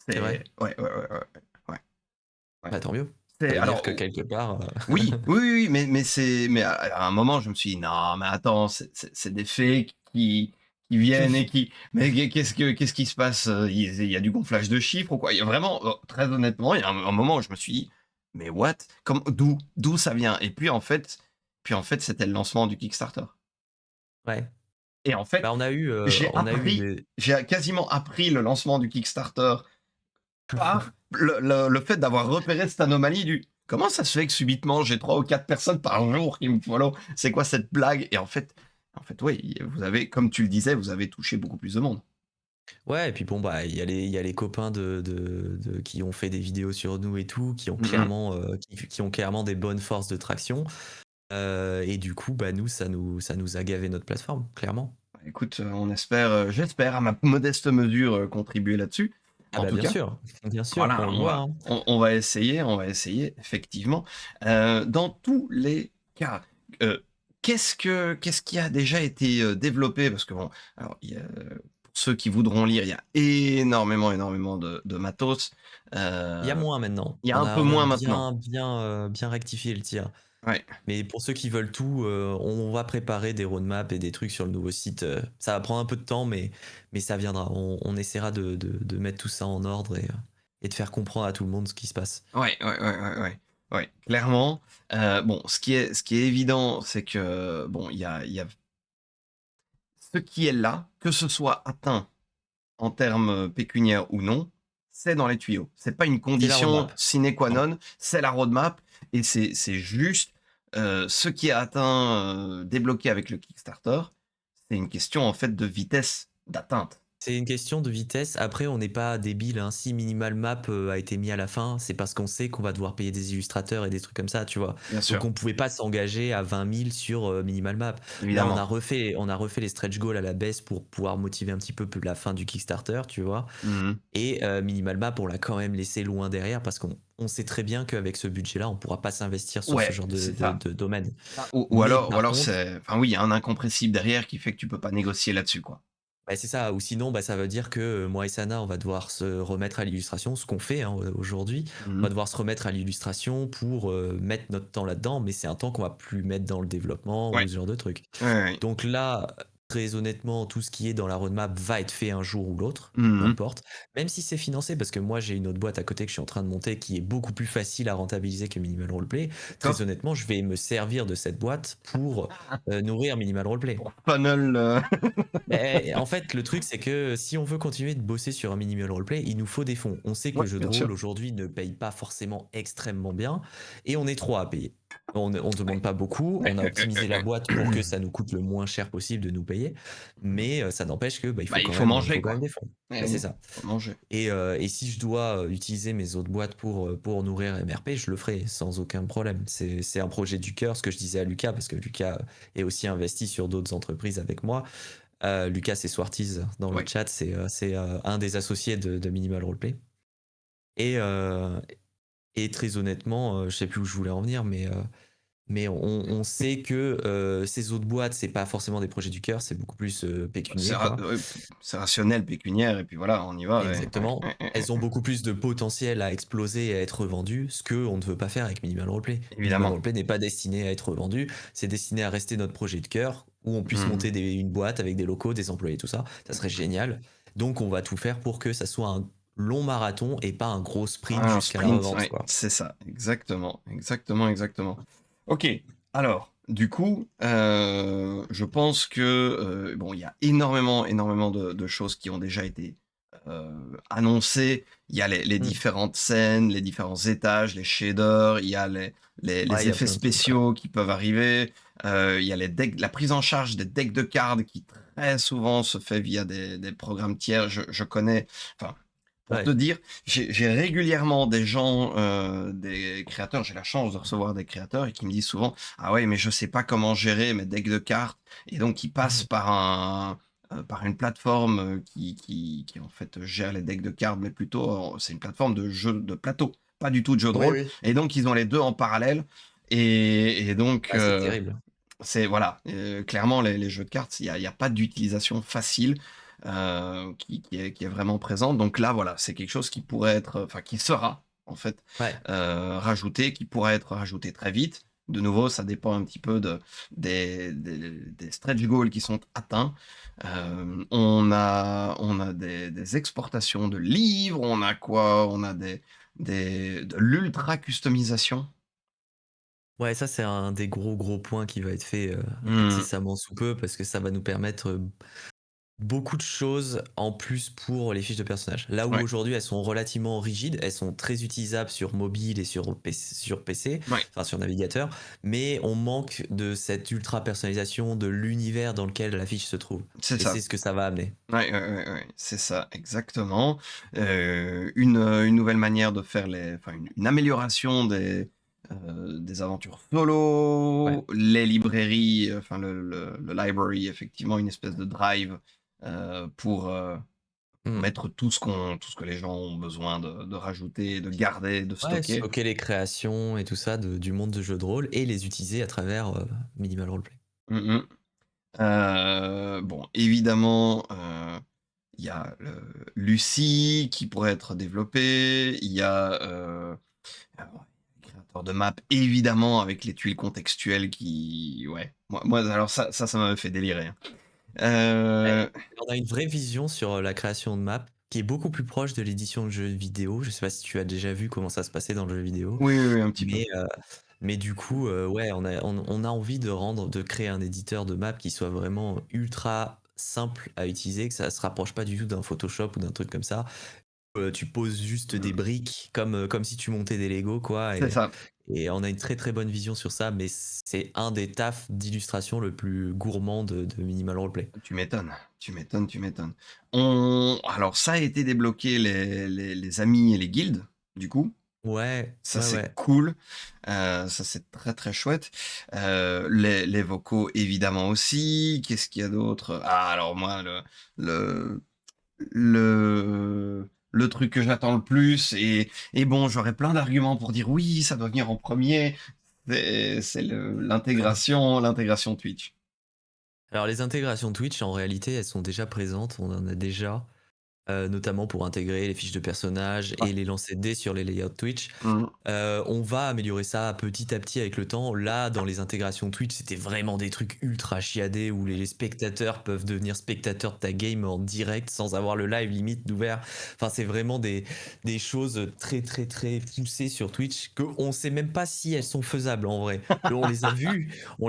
c'est vrai. C'est ouais, ouais, ouais, ouais, ouais, ouais. Bah tant mieux. Ça C'est veut dire alors que quelque part, oui, oui, oui, oui, mais à un moment, je me suis dit: «Non, mais attends, c'est des faits qui viennent et qui mais qu'est-ce qui se passe? Il y a du gonflage de chiffres ou quoi?» Il y a vraiment, très honnêtement, il y a un moment où je me suis dit: «Mais what? D'où ça vient?» Et puis en fait, c'était le lancement du Kickstarter ouais. et en fait, Bah on a eu des j'ai quasiment appris le lancement du Kickstarter par le fait d'avoir repéré cette anomalie du: «Comment ça se fait que subitement j'ai 3 ou 4 personnes par jour qui me follow? C'est quoi cette blague?» Et en fait, oui, vous avez comme tu le disais, vous avez touché beaucoup plus de monde. ouais et puis bon, bah, il y a les copains de qui ont fait des vidéos sur nous et tout, Mmh mh. qui ont clairement des bonnes forces de traction, et du coup, bah, nous, ça nous a gavé notre plateforme, clairement. Écoute, on espère, j'espère à ma modeste mesure, contribuer là-dessus. Ah En bah, tout cas, bien sûr, voilà, on le voit, hein. on va essayer effectivement. Dans tous les cas, heu, qu'est-ce qui a déjà été, développé? Parce que bon, alors il y a pour ceux qui voudront lire, il y a énormément, énormément de matos. Il y a Heu, moins maintenant. il y a un peu On a moins maintenant. bien rectifié le tir. Ouais, Mais pour ceux qui veulent tout, on va préparer des roadmaps et des trucs sur le nouveau site, ça va prendre un peu de temps, mais ça viendra. On essaiera de mettre tout ça en ordre et de faire comprendre à tout le monde ce qui se passe. ouais, ouais, ouais, ouais, ouais. Ouais, clairement. Bon, ce qui est évident, c'est que bon, il y a ce qui est là, que ce soit atteint en termes, pécuniaires ou non, c'est dans les tuyaux. C'est pas une C'est la condition roadmap. sine qua Non. non, c'est la roadmap et c'est juste, ce qui est atteint, débloqué avec le Kickstarter, c'est une question en fait de vitesse d'atteinte. C'est une question de vitesse. Après, on n'est pas débile, hein. Si Minimal Map, a été mis à la fin, c'est parce qu'on sait qu'on va devoir payer des illustrateurs et des trucs comme ça, tu vois? Bien Donc sûr, on pouvait pas s'engager à 20 000 sur, Minimal Map. Là, évidemment. on a refait les stretch goals à la baisse pour pouvoir motiver un petit peu la fin du Kickstarter, tu vois? Mmh. Et Minimal Map, on l'a quand même laissé loin derrière parce qu'on sait très bien qu'avec ce budget-là, on pourra pas s'investir sur ce Ouais, genre c'est ça. de domaine. Ah, Mais ou par alors contre, c'est enfin oui, il y a un incompressible derrière qui fait que tu peux pas négocier là-dessus, quoi. bah, c'est ça, ou sinon, bah, ça veut dire que, moi et Sana, on va devoir se remettre à l'illustration, ce qu'on fait, hein, aujourd'hui. On Mmh. va devoir se remettre à l'illustration pour, mettre notre temps là-dedans, mais c'est un temps qu'on va plus mettre dans le développement ou Ouais. ce genre de trucs. Ouais, ouais. Donc là, très honnêtement, tout ce qui est dans la roadmap va être fait un jour ou l'autre, peu Mmh. importe. Même si c'est financé, parce que moi j'ai une autre boîte à côté que je suis en train de monter qui est beaucoup plus facile à rentabiliser que Minimal Roleplay. Très D'accord. honnêtement, je vais me servir de cette boîte pour, nourrir Minimal Roleplay. Pour funnel, Beh, en fait, le truc, c'est que si on veut continuer de bosser sur un minimal roleplay, il nous faut des fonds. On sait que ouais, le jeu de bien sûr. rôle aujourd'hui ne paye pas forcément extrêmement bien et on est trois à payer. On ne demande pas beaucoup, on a optimisé la boîte pour que ça nous coûte le moins cher possible de nous payer, mais ça n'empêche que bah, Bah, il faut quand même des fonds. eh Bah, c'est oui, ça. faut manger. Et si je dois utiliser mes autres boîtes pour nourrir MRP, je le ferai sans aucun problème. C'est un projet du cœur, ce que je disais à Lucas, parce que Lucas est aussi investi sur d'autres entreprises avec moi. Lucas et Swarties dans le Ouais. chat, c'est un des associés de Minimal Roleplay. Et, euh, et très honnêtement, je sais plus où je voulais en venir, mais on sait que ces autres boîtes, c'est pas forcément des projets du cœur, c'est beaucoup plus pécunier, quoi. Ouais, c'est rationnel, pécuniaire et puis voilà, on y va, ouais, Exactement. Elles ont ouais. beaucoup plus de potentiel à exploser et à être revendues, ce qu'on ne veut pas faire avec Minimal Roleplay. Minimal Évidemment. Roleplay n'est pas destiné à être revendu, c'est destiné à rester notre projet de cœur, où on puisse Mmh. monter une boîte avec des locaux, des employés, tout ça. Ça serait génial. Donc on va tout faire pour que ça soit un long marathon et pas un gros sprint Un jusqu'à la sprint, revente, ouais, quoi. c'est ça, exactement, exactement, exactement. OK, alors, du coup, je pense que, bon, il y a énormément, énormément de choses qui ont déjà été, annoncées. Il y a les Mm. différentes scènes, les différents étages, les shaders, il y a Ouais, les il y a effets plein de trucs, ouais. spéciaux qui peuvent arriver, il y a les decks la prise en charge des decks de cartes qui très souvent se fait via des programmes tiers. Je connais enfin, pour te Ouais. dire, j'ai régulièrement des gens, des créateurs, j'ai la chance de recevoir des créateurs et qui me disent souvent: «Ah ouais, mais je sais pas comment gérer mes decks de cartes» et donc ils passent Mhm. par une plateforme, qui en fait gère les decks de cartes, mais plutôt c'est une plateforme de jeu de plateau, pas du tout de jeu de Oui, rôle oui. et donc ils ont les 2 en parallèle et donc Ah, c'est terrible. c'est voilà, clairement les jeux de cartes, il y a pas d'utilisation facile, qui est vraiment présente. Donc là, voilà, c'est quelque chose qui pourrait être, enfin qui sera en fait, Ouais. rajouté, qui pourrait être rajouté très vite. De nouveau, ça dépend un petit peu des stretch goals qui sont atteints. On a des exportations de livres, on a quoi? On a de l'ultra customisation. Ouais, ça, c'est un des gros points qui va être fait Mmh, incessamment sous peu parce que ça va nous permettre beaucoup de choses en plus pour les fiches de personnages. Là où ouais, aujourd'hui elles sont relativement rigides, elles sont très utilisables sur mobile et sur PC, ouais, enfin sur navigateur, mais on manque de cette ultra personnalisation de l'univers dans lequel la fiche se trouve. c'est Et ça. c'est ce que ça va amener. Ouais, ouais, ouais, ouais, c'est ça, exactement. Une nouvelle manière de faire enfin une amélioration des aventures Ouais. solo, les librairies, enfin le library, effectivement, une espèce de drive, pour Hmm. mettre tout ce que les gens ont besoin de rajouter, de garder, de Ouais, stocker. stocker les créations et tout ça du monde de jeux de rôle et les utiliser à travers Minimal Roleplay. Mmh mh. Bon, évidemment, il y a Lucie qui pourrait être développée, il y a, alors, créateur de map, évidemment, avec les tuiles contextuelles qui ouais, moi alors ça m'avait fait délirer, hein. Ouais. Heu, On a une vraie vision sur la création de maps qui est beaucoup plus proche de l'édition de jeux vidéo. Je sais pas si tu as déjà vu comment ça se passait dans le jeu vidéo, oui, oui, oui, un petit peu. mais, mais du coup, ouais, on a envie de créer un éditeur de map qui soit vraiment ultra simple à utiliser, que ça se rapproche pas du tout d'un Photoshop ou d'un truc comme ça. Tu poses juste des Mmh, briques comme si tu montais des Lego, quoi, c'est ça. et on a une très très bonne vision sur ça, mais c'est un des tafs d'illustration le plus gourmand de Minimal Roleplay. Tu m'étonnes, tu m'étonnes, tu m'étonnes. On alors ça a été débloqué les amis et les guildes, du coup. Ouais, Ça, ouais, c'est ouais. cool, ça, c'est très, très chouette. Les vocaux évidemment aussi. Qu'est-ce qu'il y a d'autre? Ah alors moi le le truc que j'attends le plus et bon, j'aurais plein d'arguments pour dire: «Oui, ça doit venir en premier. C'est l'intégration Twitch. Alors les intégrations Twitch, en réalité, elles sont déjà présentes, on en a déjà. Notamment pour intégrer les fiches de personnages Ouais. et les lancer dès sur les layouts Twitch. Mmh. On va améliorer ça petit à petit avec le temps. Là, dans les intégrations Twitch, c'était vraiment des trucs ultra chiadés où les spectateurs peuvent devenir spectateurs de ta game en direct sans avoir le live limite d'ouvert. Enfin, c'est vraiment des choses très très très poussées sur Twitch qu'on sait même pas si elles sont faisables en vrai. On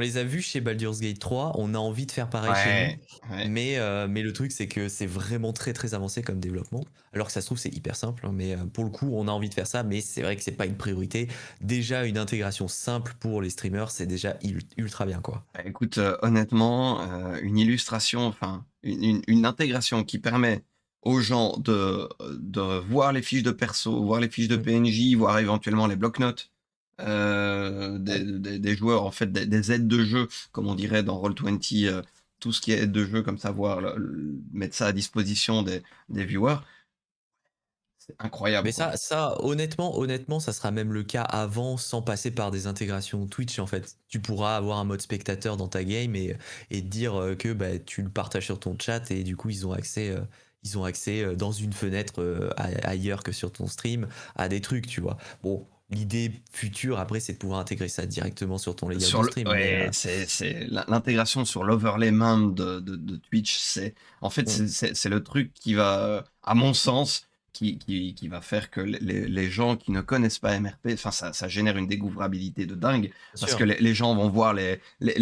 les a vues chez Baldur's Gate 3. On a envie de faire pareil chez nous. Ouais, ouais. Mais le truc, c'est que c'est vraiment très très avancé comme développement. Alors que ça se trouve, c'est hyper simple, hein, mais pour le coup, on a envie de faire ça, mais c'est vrai que c'est pas une priorité. Déjà, une intégration simple pour les streamers, c'est déjà ultra bien, quoi. Bah, écoute, honnêtement, une illustration, enfin, une intégration qui permet aux gens de voir les fiches de perso, voir les fiches de Mm. PNJ, voir éventuellement les blocs-notes, Ouais. des joueurs, en fait, des aides de jeu, comme on dirait dans Roll20, tout ce qui est aide de jeu comme ça, voir le mettre ça à disposition des viewers, c'est incroyable, Mais quoi. honnêtement, ça sera même le cas avant, sans passer par des intégrations Twitch, en fait. Tu pourras avoir un mode spectateur dans ta game et dire que bah, tu le partages sur ton chat et du coup, ils ont accès dans une fenêtre ailleurs que sur ton stream à des trucs, tu vois. Bon, l'idée future, après, c'est de pouvoir intégrer ça directement sur ton layout Sur de le stream, mais ouais, c'est l'intégration sur l'overlay même de Twitch, c'est en fait, mm, c'est le truc qui va, à mon sens, qui va faire que les gens qui ne connaissent pas MRP, enfin, ça génère une découvrabilité de dingue bien parce que sûr. les gens vont voir les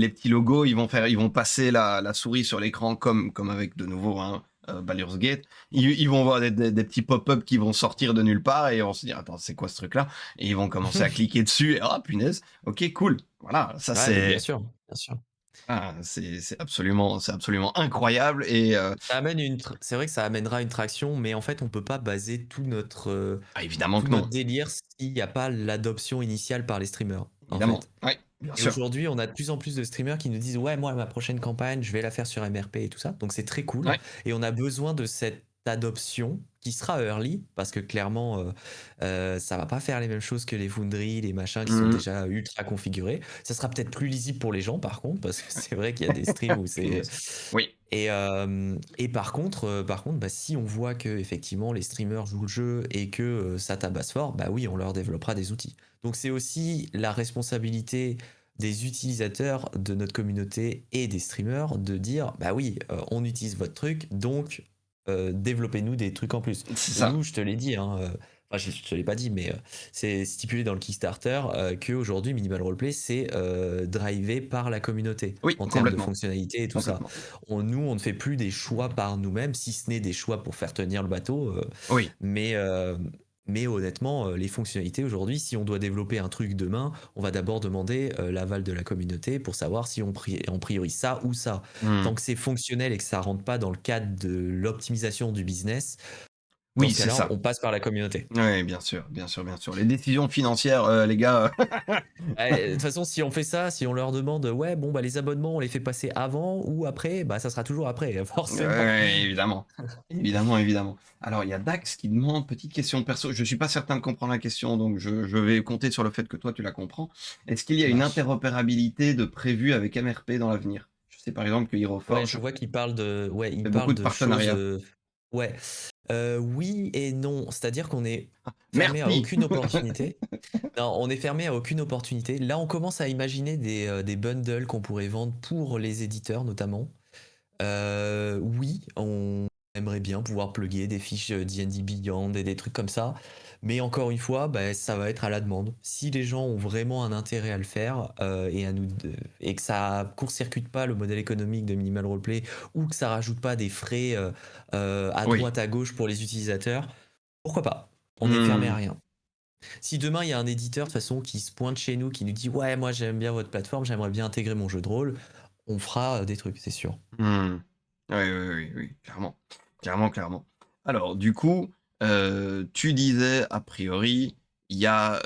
petits logos, ils vont passer la souris sur l'écran comme avec de nouveau, hein, Baldur's Gate. Ils vont voir des petits pop-up qui vont sortir de nulle part et on se dire: «Attends, c'est quoi ce truc-là?» et ils vont commencer à cliquer dessus et «Ah punaise, OK, cool». Voilà, ça Ouais, mais bien c'est sûr, bien sûr. c'est absolument incroyable et C'est vrai que ça amènera une traction, mais en fait, on peut pas baser ah évidemment tout que notre non, délire s'il n'y a pas l'adoption initiale par les streamers, en évidemment. fait. Ouais, bien Et sûr. aujourd'hui, on a de plus en plus de streamers qui nous disent ouais, moi, ma prochaine campagne, je vais la faire sur MRP et tout ça. Donc c'est très cool. Ouais. Et on a besoin de cette adoption qui sera early parce que clairement, ça va pas faire les mêmes choses que les Foundry, les machins qui sont Mmh. déjà ultra configurés. Ça sera peut-être plus lisible pour les gens par contre parce que c'est vrai qu'il y a des streams où c'est Punaise. Oui. et par contre, bah, si on voit que effectivement les streamers jouent le jeu et que ça tabasse fort, bah oui, on leur développera des outils. Donc c'est aussi la responsabilité des utilisateurs de notre communauté et des streamers de dire bah oui, on utilise votre truc, donc développez-nous des trucs en plus. C'est ça. Nous, je te l'ai dit, hein, enfin je te l'ai pas dit, mais c'est stipulé dans le Kickstarter qu'aujourd'hui Minimal Roleplay c'est drivé par la communauté Oui, en termes de complètement, fonctionnalités et tout ça. complètement. Nous, on ne fait plus des choix par nous-mêmes, si ce n'est des choix pour faire tenir le bateau. Oui. Mais, euh, mais honnêtement, les fonctionnalités aujourd'hui, si on doit développer un truc demain, on va d'abord demander l'aval de la communauté pour savoir si on priorise ça ou ça. Tant Mmh. que c'est fonctionnel et que ça rentre pas dans le cadre de l'optimisation du business, dans Oui, ce c'est cas-là, ça. on passe par la communauté. Oui, bien sûr, bien sûr, bien sûr. Les décisions financières, les gars, Ouais, de toute façon, si on fait ça, si on leur demande, ouais, bon, bah, les abonnements, on les fait passer avant ou après, bah, ça sera toujours après, forcément. ouais, évidemment. Évidemment, évidemment. Alors, il y a Dax qui demande, petite question perso, je suis pas certain de comprendre la question, donc je vais compter sur le fait que toi, tu la comprends. Est-ce qu'il y a Ça une marche. interopérabilité de prévue avec MRP dans l'avenir? Je sais par exemple que Ouais, je HeroForge vois qu'il parle de, ouais, il fait beaucoup parle de de choses. partenariats. Ouais, oui et non. C'est-à-dire qu'on est fermé à Merci! aucune opportunité. Non, on est fermé à aucune opportunité. Là, on commence à imaginer des bundles qu'on pourrait vendre pour les éditeurs, notamment. Oui, on aimerait bien pouvoir plugger des fiches D&D Beyond et des trucs comme ça. Mais encore une fois, bah, ça va être à la demande. Si les gens ont vraiment un intérêt à le faire et que ça court-circuite pas le modèle économique de Minimal Roleplay ou que ça rajoute pas des frais à Oui. droite à gauche pour les utilisateurs, pourquoi pas? On est fermé à Mmh. rien. Si demain il y a un éditeur de toute façon qui se pointe chez nous, qui nous dit ouais moi j'aime bien votre plateforme, j'aimerais bien intégrer mon jeu de rôle, on fera des trucs, c'est sûr. Mmh. Oui, oui, oui, oui, clairement. Clairement, clairement. Alors du coup, tu disais a priori, il y a,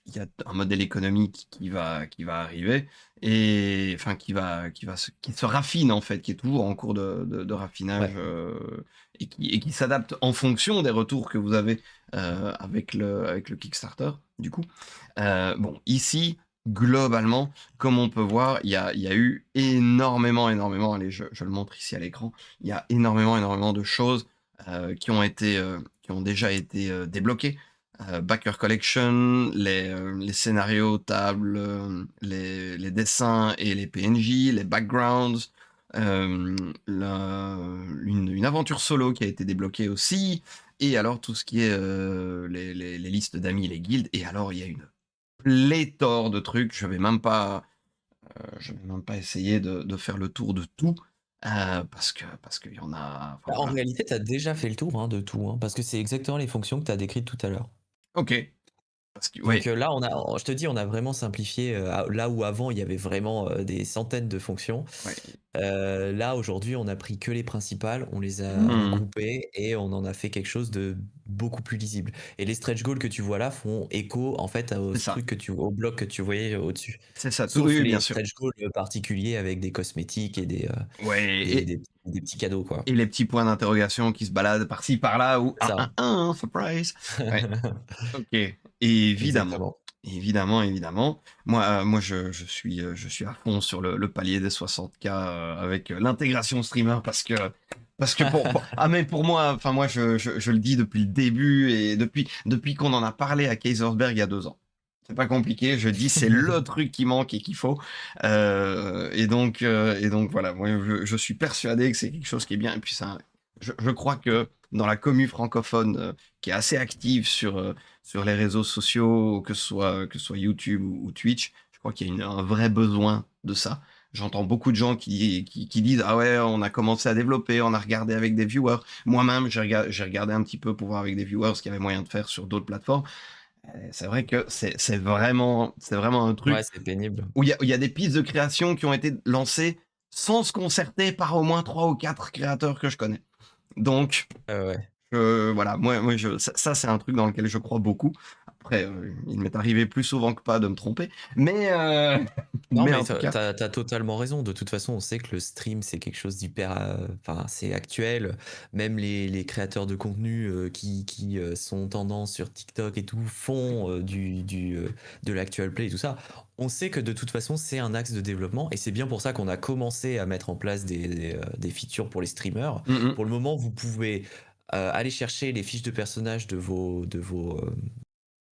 il y a un modèle économique qui va arriver et enfin qui se raffine en fait, qui est toujours en cours de raffinage, Ouais. et qui s'adapte en fonction des retours que vous avez, avec le Kickstarter, du coup. Bon, ici, globalement, comme on peut voir, il y a eu énormément, énormément, allez, je le montre ici à l'écran, il y a énormément, énormément de choses, qui ont déjà été, débloquées. Backer Collection, les scénarios, tables, les dessins et les PNJ, les backgrounds, une aventure solo qui a été débloquée aussi, et alors tout ce qui est, les listes d'amis, les guildes, et alors il y a une pléthore de trucs. Je vais même pas essayer de faire le tour de tout, parce qu'il y en a, enfin Bah, en voilà. réalité, tu as déjà fait le tour, hein, de tout, hein, parce que c'est exactement les fonctions que tu as décrites tout à l'heure. OK, parce que Donc ouais, là, je te dis, on a vraiment simplifié, là où avant il y avait vraiment, des centaines de fonctions. ouais. Là, aujourd'hui, on a pris que les principales, on les a Mmh. regroupées et on en a fait quelque chose de beaucoup plus lisible. Et les stretch goals que tu vois là font écho en fait C'est ça, au bloc que tu voyais au-dessus. c'est ça. Tout Sauf oui, oui, bien les sûr. stretch goals particuliers avec des cosmétiques et Ouais, des petits cadeaux, quoi. et les petits points d'interrogation qui se baladent par-ci par-là, ou C'est ça. surprise! Ouais. OK. Évidemment, Exactement. évidemment, évidemment. Moi, je suis à fond sur le palier des 60K, avec, l'intégration streamer, parce que mais pour moi, enfin moi je le dis depuis le début, et depuis qu'on en a parlé à Kaisersberg il y a 2 ans. C'est pas compliqué, je dis: «C'est le truc qui manque et qu'il faut», et donc voilà, moi je suis persuadé que c'est quelque chose qui est bien, et puis ça, je crois que dans la commu francophone, qui est assez active sur les réseaux sociaux, que ce soit YouTube ou Twitch, je crois qu'il y a un vrai besoin de ça. J'entends beaucoup de gens qui disent: «Ah ouais, on a commencé à développer, on a regardé avec des viewers». Moi-même, j'ai regardé un petit peu pour voir avec des viewers ce qu'il y avait moyen de faire sur d'autres plateformes. C'est vrai que c'est vraiment un Ouais, truc c'est pénible. où il y a des pistes de création qui ont été lancées sans se concerter par au moins 3 ou 4 créateurs que je connais. Donc Ouais. voilà, moi ça c'est un truc dans lequel je crois beaucoup. Après, il m'est arrivé plus souvent que pas de me tromper, mais Non, mais mais en tu tout cas, as totalement raison. De toute façon, on sait que le stream, c'est quelque chose d'hyper, enfin, c'est actuel. Même les créateurs de contenu, qui sont tendance sur TikTok et tout, font, de l'actual play et tout ça. On sait que de toute façon, c'est un axe de développement et c'est bien pour ça qu'on a commencé à mettre en place des features pour les streamers. mmh mh. Pour le moment, vous pouvez, aller chercher les fiches de personnages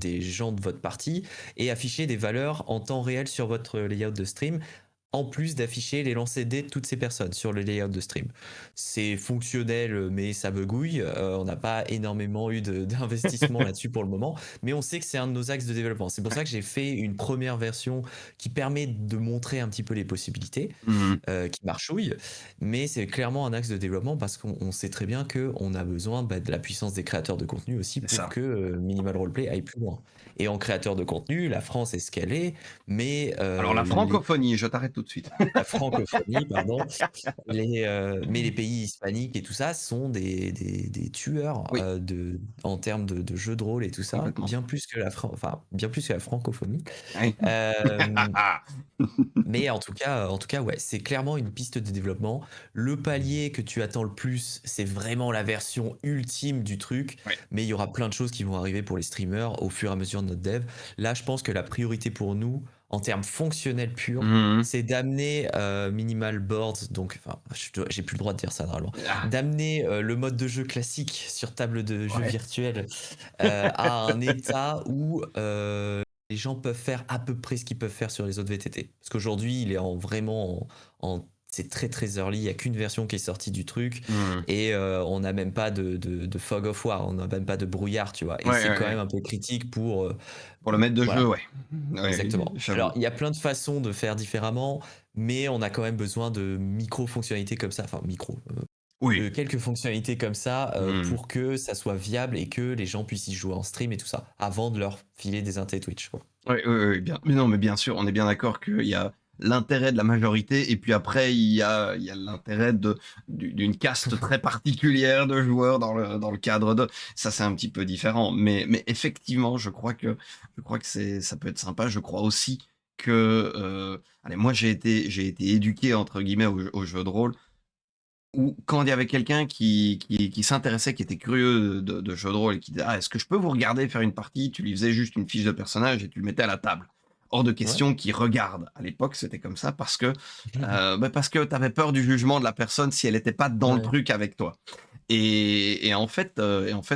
des gens de votre partie et afficher des valeurs en temps réel sur votre layout de stream, en plus d'afficher les lancers dés de toutes ces personnes sur le layout de stream. C'est fonctionnel, mais ça bugouille. On n'a pas énormément eu d'investissement là-dessus pour le moment, mais on sait que c'est un de nos axes de développement. C'est pour Ouais. ça que j'ai fait une première version qui permet de montrer un petit peu les possibilités, Mmh. qui marchouille, mais c'est clairement un axe de développement parce qu'on sait très bien qu'on a besoin de la puissance des créateurs de contenu aussi C'est pour ça. que Minimal Roleplay aille plus loin. Et en créateur de contenu, la France est ce qu'elle est, mais Alors la francophonie, je t'arrête tout de suite. la francophonie, pardon, mais les pays hispaniques et tout ça sont des tueurs Oui, en termes de jeux de rôle et tout ça, complètement. bien plus que la francophonie. Oui. Euh, mais en tout cas, ouais, c'est clairement une piste de développement. Le palier que tu attends le plus, c'est vraiment la version ultime du truc, Ouais. mais il y aura plein de choses qui vont arriver pour les streamers au fur et à mesure de notre dev. Là, je pense que la priorité pour nous, en termes fonctionnels purs, Mmh mh. c'est d'amener Minimal Boards, donc, enfin, j'ai plus le droit de dire ça normalement, Ah, d'amener le mode de jeu classique sur table de jeu ouais. virtuelle à un état où les gens peuvent faire à peu près ce qu'ils peuvent faire sur les autres VTT. Parce qu'aujourd'hui, il est c'est très très early, il n'y a qu'une version qui est sortie du truc Mmh. et on n'a même pas de fog of war, on n'a même pas de brouillard, tu vois. Et Ouais, c'est ouais, quand ouais. même un peu critique pour... Pour le maître de jeu, voilà, ouais. Ouais, exactement. Alors, j'avoue. il y a plein de façons de faire différemment, mais on a quand même besoin de micro-fonctionnalités comme ça, enfin micro. Oui. quelques fonctionnalités comme ça Mmh. pour que ça soit viable et que les gens puissent y jouer en stream et tout ça, avant de leur filer des intés Twitch, quoi. Oui, oui, oui, bien mais non, mais bien sûr, on est bien d'accord qu'il y a l'intérêt de la majorité et puis après il y a l'intérêt d'une caste très particulière de joueurs dans le cadre de ça, c'est un petit peu différent. Mais effectivement, je crois que ça peut être sympa. Je crois aussi que, allez, moi j'ai été «éduqué» entre guillemets aux jeux de rôle ou quand il y avait quelqu'un qui s'intéressait, qui était curieux de jeux de rôle et qui disait: «Ah, est-ce que je peux vous regarder faire une partie?» Tu lui faisais juste une fiche de personnage et tu le mettais à la table. Hors de Ouais. question qu'il regarde. À l'époque, c'était comme ça parce que tu avais peur du jugement de la personne si elle était pas dans le Ouais. truc avec toi. Et en fait,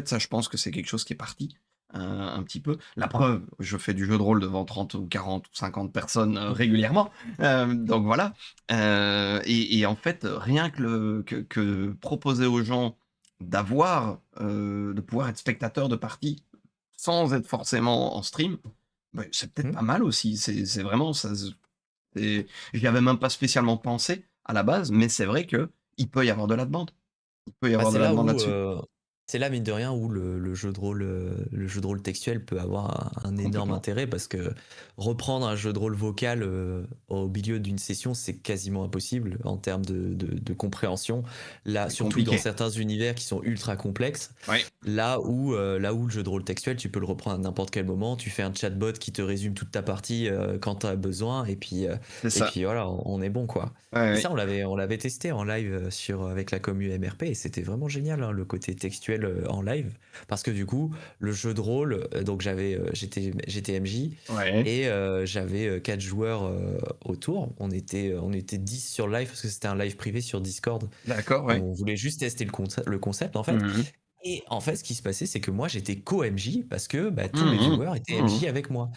ça, je pense que c'est quelque chose qui est parti, un petit peu. La preuve, je fais du jeu de rôle devant 30 ou 40 ou 50 personnes, régulièrement, donc voilà, et en fait, rien que proposer aux gens de pouvoir être spectateur de parties, sans être forcément en stream, beh, c'est peut-être Mmh. pas mal aussi. C'est vraiment ça se c'est j'y avais même pas spécialement pensé à la base, mais c'est vrai qu'il peut y avoir de la demande. Il peut y Bah, avoir de la demande là-dessus. c'est là, mine de rien, où le jeu de rôle textuel peut avoir un énorme Complètement. intérêt parce que reprendre un jeu de rôle vocal au milieu d'une session, c'est quasiment impossible en termes de compréhension. Là, C'est surtout dans compliqué. certains univers qui sont ultra complexes, Ouais, là où le jeu de rôle textuel, tu peux le reprendre à n'importe quel moment. Tu fais un chatbot qui te résume toute ta partie quand tu as besoin, c'est et ça. puis voilà, on est bon, quoi. Ouais, Et ouais. ça, on l'avait testé en live avec la commu MRP et c'était vraiment génial, hein, le côté textuel en live. Parce que du coup, le jeu de rôle, donc j'étais MJ Ouais. et j'avais 4 joueurs autour. On était 10 sur live parce que c'était un live privé sur Discord D'accord, et ouais. on voulait juste tester le concept en fait. Mmh mh. Et en fait, ce qui se passait, c'est que moi, j'étais co-MJ parce que bah, tous mes Mmh mh. viewers étaient Mmh. MJ avec moi.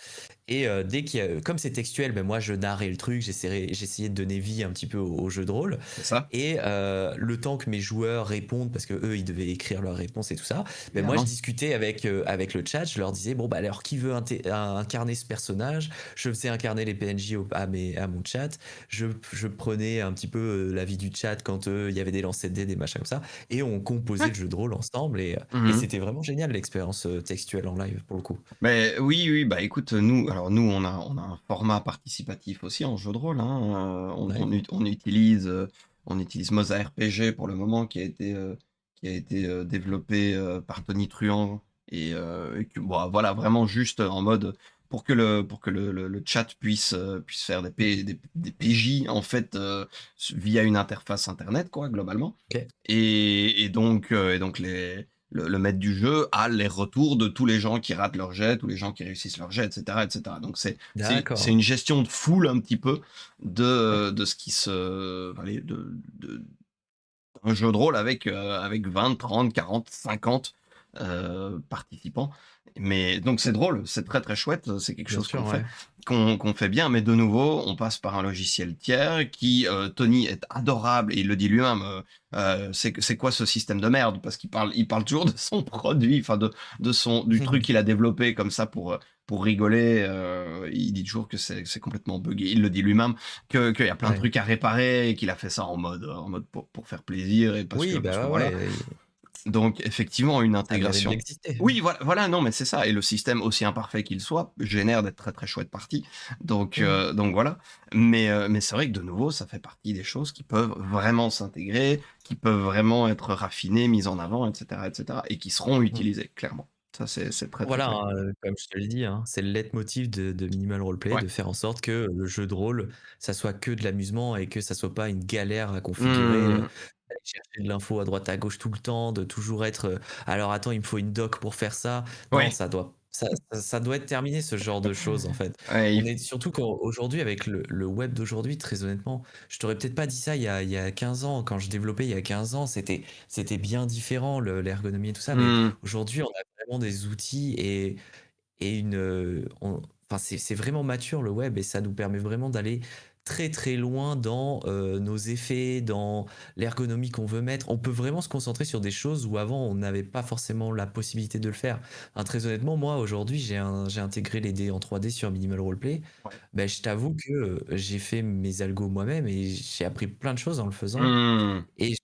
Et dès qu'il y a, comme c'est textuel, ben moi je narrais le truc, j'essayais de donner vie un petit peu au jeu de rôle. C'est ça, Et le temps que mes joueurs répondent, parce que eux ils devaient écrire leurs réponses et tout ça, ben moi je évidemment. discutais avec le chat, je leur disais bon bah alors qui veut incarner ce personnage, je faisais incarner les PNJ à mon chat, je prenais un petit peu la vie du chat quand il y avait des lancers de dés, des machins comme ça, et on composait Ouais. le jeu de rôle ensemble et Mmh. c'était vraiment génial l'expérience textuelle en live pour le coup. Mais oui, oui, bah, écoute, nous, on a un format participatif aussi en jeu de rôle, hein, Ouais. on utilise Mosa RPG pour le moment qui a été développé, par Tony Truant et que bon, voilà, vraiment juste en mode pour que le chat puisse faire des PJ en fait, via une interface internet quoi, globalement. Ok. Et donc le maître du jeu a les retours de tous les gens qui ratent leur jet, tous les gens qui réussissent leur jet, et cetera, et cetera. Donc c'est D'accord. une gestion de foule un petit peu Ouais. de ce qui se allez, de un jeu de rôle avec 20, 30, 40, 50, participants. Mais donc c'est drôle, c'est très, très chouette, c'est quelque Bien chose sûr, ouais. qu'on fait bien, mais de nouveau, on passe par un logiciel tiers qui, Tony est adorable et il le dit lui-même, «C'est quoi ce système de merde?» parce qu'il parle toujours de son produit, enfin du truc qu'il a développé comme ça pour rigoler, il dit toujours que c'est complètement buggé. Il le dit lui-même qu'il y a plein de Ouais. trucs à réparer et qu'il a fait ça en mode pour faire plaisir et Oui, parce que bah, voilà. ouais, Donc effectivement, une ça mérite intégration. d'exister. Oui, voilà, non, mais c'est ça et le système, aussi imparfait qu'il soit, génère des très, très chouettes parties. Donc Mmh. heu, donc voilà. Mais c'est vrai que de nouveau, ça fait partie des choses qui peuvent vraiment s'intégrer, qui peuvent vraiment être raffinées, mises en avant et cetera et qui seront Mmh. utilisées, clairement. Ça, c'est très, très Voilà, clair. hein, comme je te l'ai dit, hein, c'est le leitmotiv de Minimal Roleplay, Ouais. de faire en sorte que le jeu de rôle, ça soit que de l'amusement et que ça soit pas une galère à configurer, Mmh. d'aller chercher de l'info à droite à gauche tout le temps, de toujours être, «Alors attends, il me faut une doc pour faire ça». Non, Ouais. ça doit être terminé ce genre de choses, en fait. Ouais, On est surtout qu'aujourd'hui avec le web d'aujourd'hui, très honnêtement, je t'aurais peut-être pas dit ça il y a 15 ans. Quand je développais il y a 15 ans, c'était bien différent l'ergonomie et tout ça, mais mmh. aujourd'hui, on a vraiment des outils et enfin, c'est vraiment mature le web et ça nous permet vraiment d'aller très très loin dans nos effets, dans l'ergonomie qu'on veut mettre. On peut vraiment se concentrer sur des choses où avant on n'avait pas forcément la possibilité de le faire. Hein, très honnêtement, moi aujourd'hui j'ai intégré les dés en 3D sur Minimal Roleplay. Ouais. Ben, je t'avoue que j'ai fait mes algos moi-même et j'ai appris plein de choses en le faisant. Mmh. Et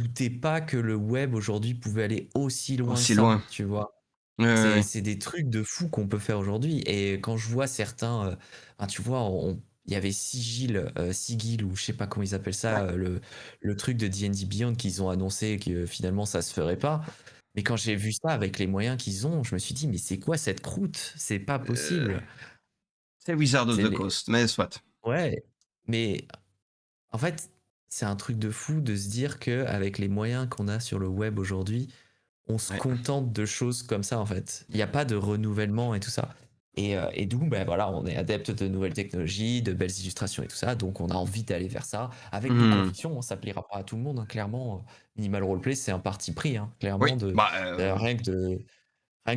doutais pas que le web aujourd'hui pouvait aller aussi loin que Aussi ça, loin. tu vois? Ouais, ouais, C'est ouais. c'est des trucs de fou qu'on peut faire aujourd'hui et quand je vois certains, enfin, tu vois, on il y avait Sigil ou je sais pas comment ils appellent Ouais. ça, le truc de D&D Beyond qu'ils ont annoncé que finalement ça se ferait pas. Mais quand j'ai vu ça avec les moyens qu'ils ont, je me suis dit: «Mais c'est quoi cette croûte? C'est pas Heu, possible». c'est Wizard of C'est the les Coast, mais soit. Ouais, mais en fait, c'est un truc de fou de se dire qu'avec les moyens qu'on a sur le web aujourd'hui, on se Ouais. contente de choses comme ça en fait. Il n'y a pas de renouvellement et tout ça. Et d'où, ben voilà, on est adepte de nouvelles technologies, de belles illustrations et tout ça, donc on a envie d'aller vers ça avec de Mmh. conviction. Ça plaira pas à tout le monde, hein, clairement. Minimal Roleplay, c'est un parti pris, hein, Oui, clairement, bah, rien que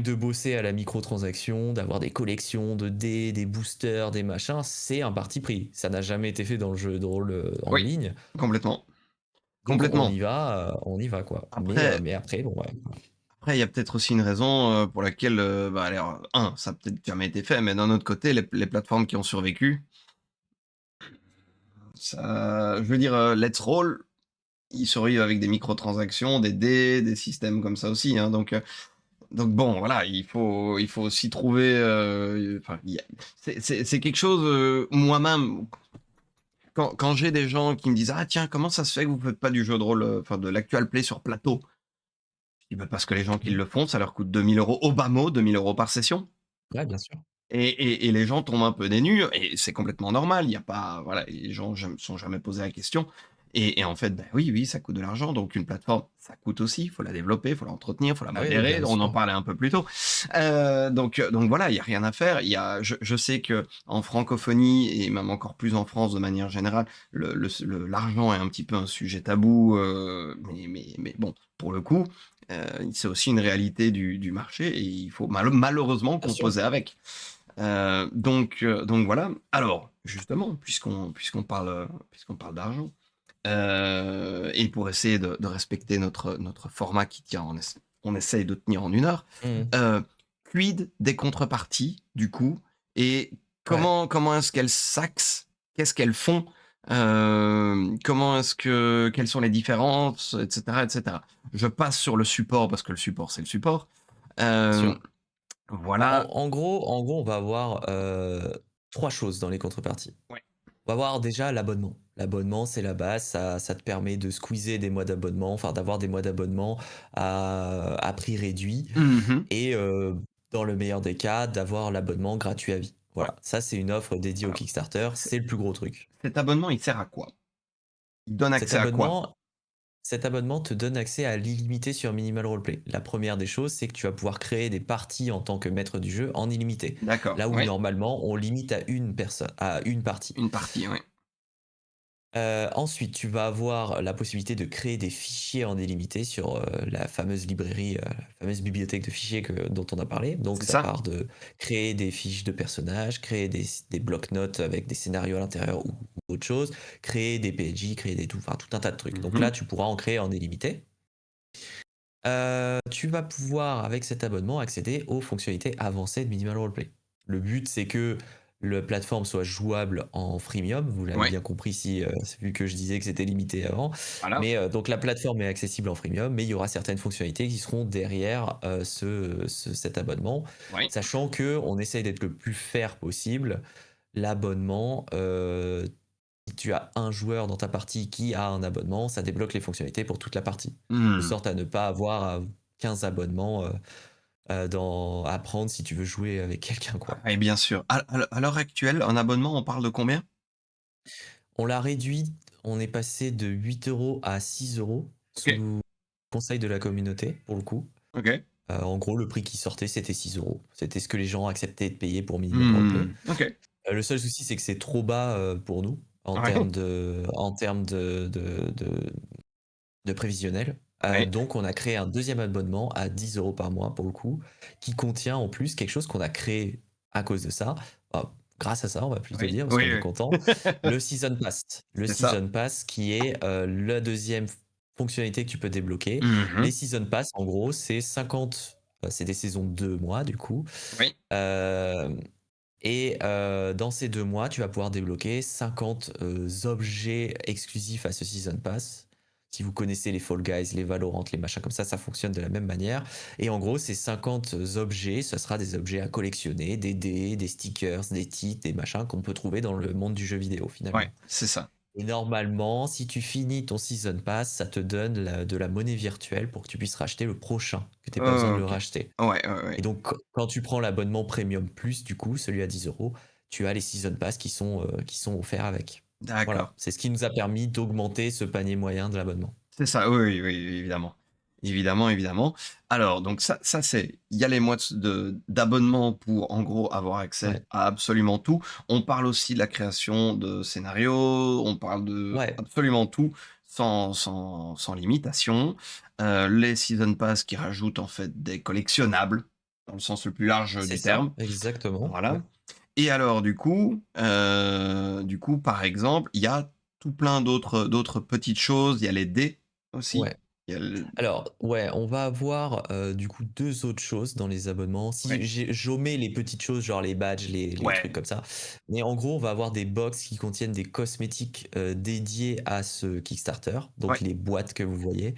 de bosser à la microtransaction, d'avoir des collections de dés, des boosters, des machins, c'est un parti pris. Ça n'a jamais été fait dans le jeu de rôle en oui, ligne, complètement, donc complètement. on y va quoi. Après Mais après, bon, ouais. après il y a peut-être aussi une raison, pour laquelle, bah, alors 1, ça a peut-être jamais été fait, mais d'un autre côté, les plateformes qui ont survécu, ça je veux dire, Let's Roll, ils survivent avec des microtransactions, des dés, des systèmes comme ça aussi, hein, donc bon, voilà, il faut aussi trouver, enfin, il y a c'est quelque chose, moi-même, quand j'ai des gens qui me disent: «Ah tiens, comment ça se fait que vous faites pas du jeu de rôle, enfin de l'actual play sur plateau?» Je dis: «Bah, parce que les gens qui Mmh. le font, ça leur coûte 2 000 € au bas mot, 2 000 € par session». Ouais, bien sûr. Et les gens tombent un peu des nues et c'est complètement normal. Il y a pas voilà, les gens sont jamais posé la question et en fait, bah, oui, oui, ça coûte de l'argent donc une plateforme, ça coûte aussi. Il faut la développer, il faut l'entretenir, il faut la Ah oui, oui, modérer. bien On en sûr. parlait un peu plus tôt. Donc voilà, il y a rien à faire. Il y a je sais qu'en francophonie et même encore plus en France de manière générale, l'argent est un petit peu un sujet tabou, mais bon, pour le coup, c'est aussi une réalité du marché et il faut malheureusement Bien sûr. composer avec. Donc voilà. Alors, justement, puisqu'on parle d'argent, et pour essayer de respecter notre format qui tient, on essaye de tenir en 1 heure, Mmh. heu, quid des contreparties, du coup? Et Ouais, comment est-ce qu'elles s'axent? Qu'est-ce qu'elles font? Comment est-ce que quelles sont les différences? Et cetera, et cetera. Je passe sur le support parce que le support, c'est le support. bien Hem, sûr. Bah, voilà. en gros, on va avoir, 3 choses dans les contreparties. Ouais. On va avoir déjà l'abonnement. L'abonnement, c'est la base, ça te permet de squeezer des mois d'abonnement, enfin d'avoir des mois d'abonnement à prix réduit Mmh. et dans le meilleur des cas, d'avoir l'abonnement gratuit à vie. Ouais. Voilà, ça c'est une offre dédiée au Alors, Kickstarter, c c'est le plus gros truc. cet abonnement, il sert à quoi? Il donne Cet accès à quoi? abonnement Cet abonnement te donne accès à l'illimité sur Minimal Roleplay. La première des choses, c'est que tu vas pouvoir créer des parties en tant que maître du jeu en illimité. D'accord, Là où ouais, normalement on limite à une personne, à une partie. une partie, ouais. Ensuite, tu vas avoir la possibilité de créer des fichiers en illimité sur la fameuse librairie, la fameuse bibliothèque de fichiers dont on a parlé. Donc C'est ça ça? part de créer des fiches de personnages, créer des blocs-notes avec des scénarios à l'intérieur ou autre chose, créer des PNJ, créer des tout, enfin tout un tas de trucs. Donc Mmh. là, tu pourras en créer en illimité. Tu vas pouvoir, avec cet abonnement, accéder aux fonctionnalités avancées de Minimal Roleplay. Le but, c'est que la plateforme soit jouable en freemium. Vous l'avez Ouais, bien compris si, vu que je disais que c'était limité avant. voilà, Mais donc la plateforme est accessible en freemium, mais il y aura certaines fonctionnalités qui seront derrière cet abonnement. ouais. Sachant que on essaye d'être le plus fair possible. L'abonnement, si tu as un joueur dans ta partie qui a un abonnement, ça débloque les fonctionnalités pour toute la partie. De Mmh. sorte à ne pas avoir 15 abonnements à prendre si tu veux jouer avec quelqu'un, quoi. Et bien sûr. À l'heure actuelle, un abonnement, on parle de combien? On l'a réduit, on est passé de 8 € à 6 € OK, sous conseil de la communauté, pour le coup. OK. En gros, le prix qui sortait, c'était 6 €. C'était ce que les gens acceptaient de payer pour Minimal Roleplay. Mmh. OK. Le seul souci, c'est que c'est trop bas pour nous Ouais, en termes de prévisionnel. ouais. Donc on a créé un deuxième abonnement à 10 € par mois pour le coup, qui contient en plus quelque chose qu'on a créé à cause de ça, enfin, grâce à ça on va plutôt Oui, dire parce qu'on oui, est oui. content. Le Season Pass. Le C'est ça. Season Pass qui est la deuxième fonctionnalité que tu peux débloquer. Les Mmh. Season Pass en gros c'est 50, c'est des saisons de 2 mois du coup. Oui. Euh, dans ces 2 mois tu vas pouvoir débloquer 50 objets exclusifs à ce Season Pass Si vous connaissez les Fall Guys, les Valorant, les machins comme ça fonctionne de la même manière. Et en gros, ces 50 objets, ça sera des objets à collectionner, des dés, des stickers, des titres, des machins qu'on peut trouver dans le monde du jeu vidéo Ouais, finalement. c'est ça. Et normalement, si tu finis ton Season Pass, ça te donne de la monnaie virtuelle pour que tu puisses racheter le prochain, que tu n'aies pas besoin de le OK. racheter. Ouais, ouais, ouais. Et donc, quand tu prends l'abonnement Premium Plus, du coup, celui à 10 euros, tu as les Season Pass qui sont offerts avec. D'accord. Voilà, c'est ce qui nous a permis d'augmenter ce panier moyen de l'abonnement. C'est ça, oui, oui, oui, évidemment. Évidemment, évidemment. Alors, donc ça c'est il y a les mois d'abonnement pour, en gros, avoir accès Ouais, à absolument tout. On parle aussi de la création de scénarios, on parle de ouais, absolument tout, sans limitation. Les season pass qui rajoutent, en fait, des collectionnables, dans le sens le plus large c'est du ça, terme. exactement. Voilà. Ouais, Et alors du coup, par exemple, il y a tout plein d'autres petites choses. Il y a les dés aussi. ouais. Il y a le Alors, ouais, on va avoir du coup deux autres choses dans les abonnements. Si Ouais, j'omets les petites choses, genre les badges, les trucs ouais, comme ça. Mais en gros, on va avoir des box qui contiennent des cosmétiques dédiés à ce Kickstarter, donc ouais. les boîtes que vous voyez.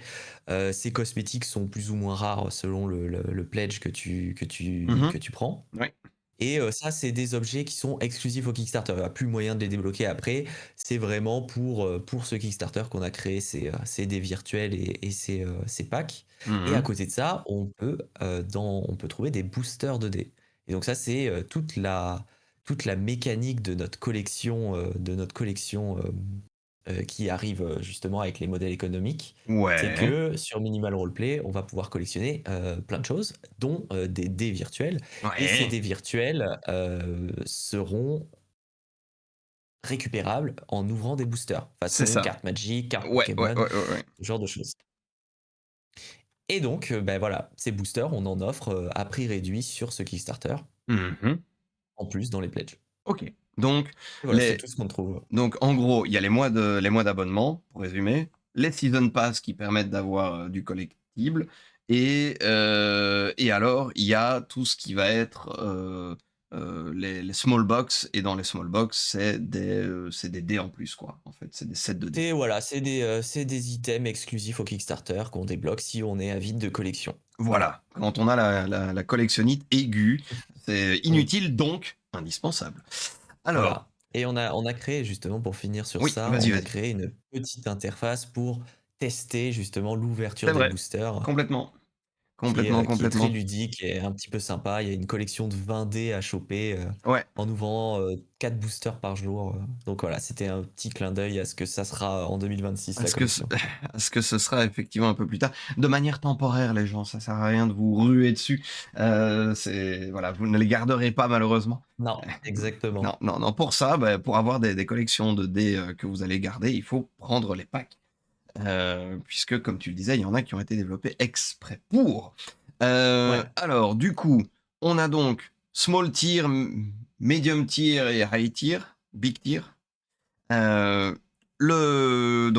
Ces cosmétiques sont plus ou moins rares selon le pledge Mmh. que tu prends. Ouais, Et ça, c'est des objets qui sont exclusifs au Kickstarter. Il n'y a plus moyen de les débloquer après. C'est vraiment pour ce Kickstarter qu'on a créé ces dés virtuels et ces packs. Et à mmh. côté de ça, on peut trouver des boosters de dés. Et donc ça, c'est toute la mécanique de notre collection qui arrive justement avec les modèles économiques. C'est Ouais, que sur Minimal Roleplay, on va pouvoir collectionner plein de choses, dont des dés virtuels. Et ces ouais, dés virtuels seront récupérables en ouvrant des boosters, c'est façon ça. carte Magic, carte Ouais, ouais, Pokémon, ouais, ouais, ouais. ce genre de choses. Et donc, ben voilà, ces boosters, on en offre à prix réduit sur ce Kickstarter, Mmh. en plus dans les pledges. OK. Donc Et voilà, c'est les tout ce qu'on trouve. donc en gros, il y a les mois d'abonnement, pour résumer, les season pass qui permettent d'avoir, du collectible et alors il y a tout ce qui va être, les small box et dans les small box, c'est des dés en plus, quoi, en fait, c'est des sets de dés. C'est voilà, c'est des items exclusifs au Kickstarter qu'on débloque si on est avide de collection. Voilà. Voilà, quand on a la collectionnite aiguë, c'est Oui. inutile donc indispensable. Alors Voilà. Et on a créé justement, pour finir sur oui, ça, vas-y, on a vas-y. créé une petite interface pour tester justement l'ouverture C'est des vrai, boosters complètement, complètement, qui est très complètement. ludique et un petit peu sympa. Il y a une collection de 20 dés à choper Ouais. en ouvrant 4 boosters par jour. Donc voilà, c'était un petit clin d'œil à ce que ça sera en 2026, la Est-ce que ce collection. est-ce que ce sera effectivement un peu plus tard? De manière temporaire, les gens, ça sert à rien de vous ruer dessus. C'est voilà, vous ne les garderez pas malheureusement. Non, Non, exactement. non, non, pour ça, bah, pour avoir des collections de dés, que vous allez garder, il faut prendre les packs. Puisque comme tu le disais, il y en a qui ont été développés exprès pour. Ouais. Alors du coup, on a donc small tier, medium tier et high tier, big tier. Heu, le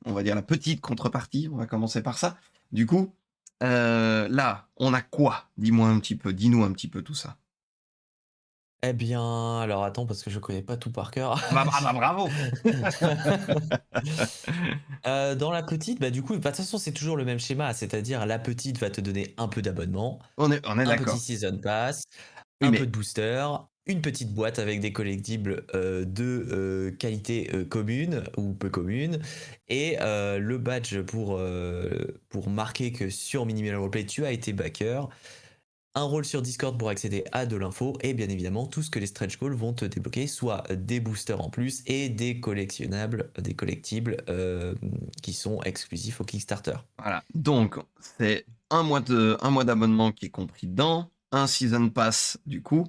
on va dire la petite contrepartie, on va commencer par ça. Du coup, là, on a quoi? Dis-moi un petit peu, dis-nous un petit peu tout ça. Eh bien, alors attends, parce que je connais pas tout par cœur. Bravo! Dans la petite, bah, du coup, bah, de toute façon, c'est toujours le même schéma, c'est-à-dire la petite va te donner un peu d'abonnement, On est un petit d'accord. season pass, Oui, un peu mais de booster, une petite boîte avec des collectibles qualité commune ou peu commune, et le badge pour marquer que sur Minimal Roleplay, tu as été backer, un rôle sur Discord pour accéder à de l'info et bien évidemment tout ce que les stretch goals vont te débloquer, soit des boosters en plus et des collectionnables, des collectibles qui sont exclusifs au Kickstarter. voilà, donc c'est un mois d'abonnement qui est compris dedans, un season pass du coup.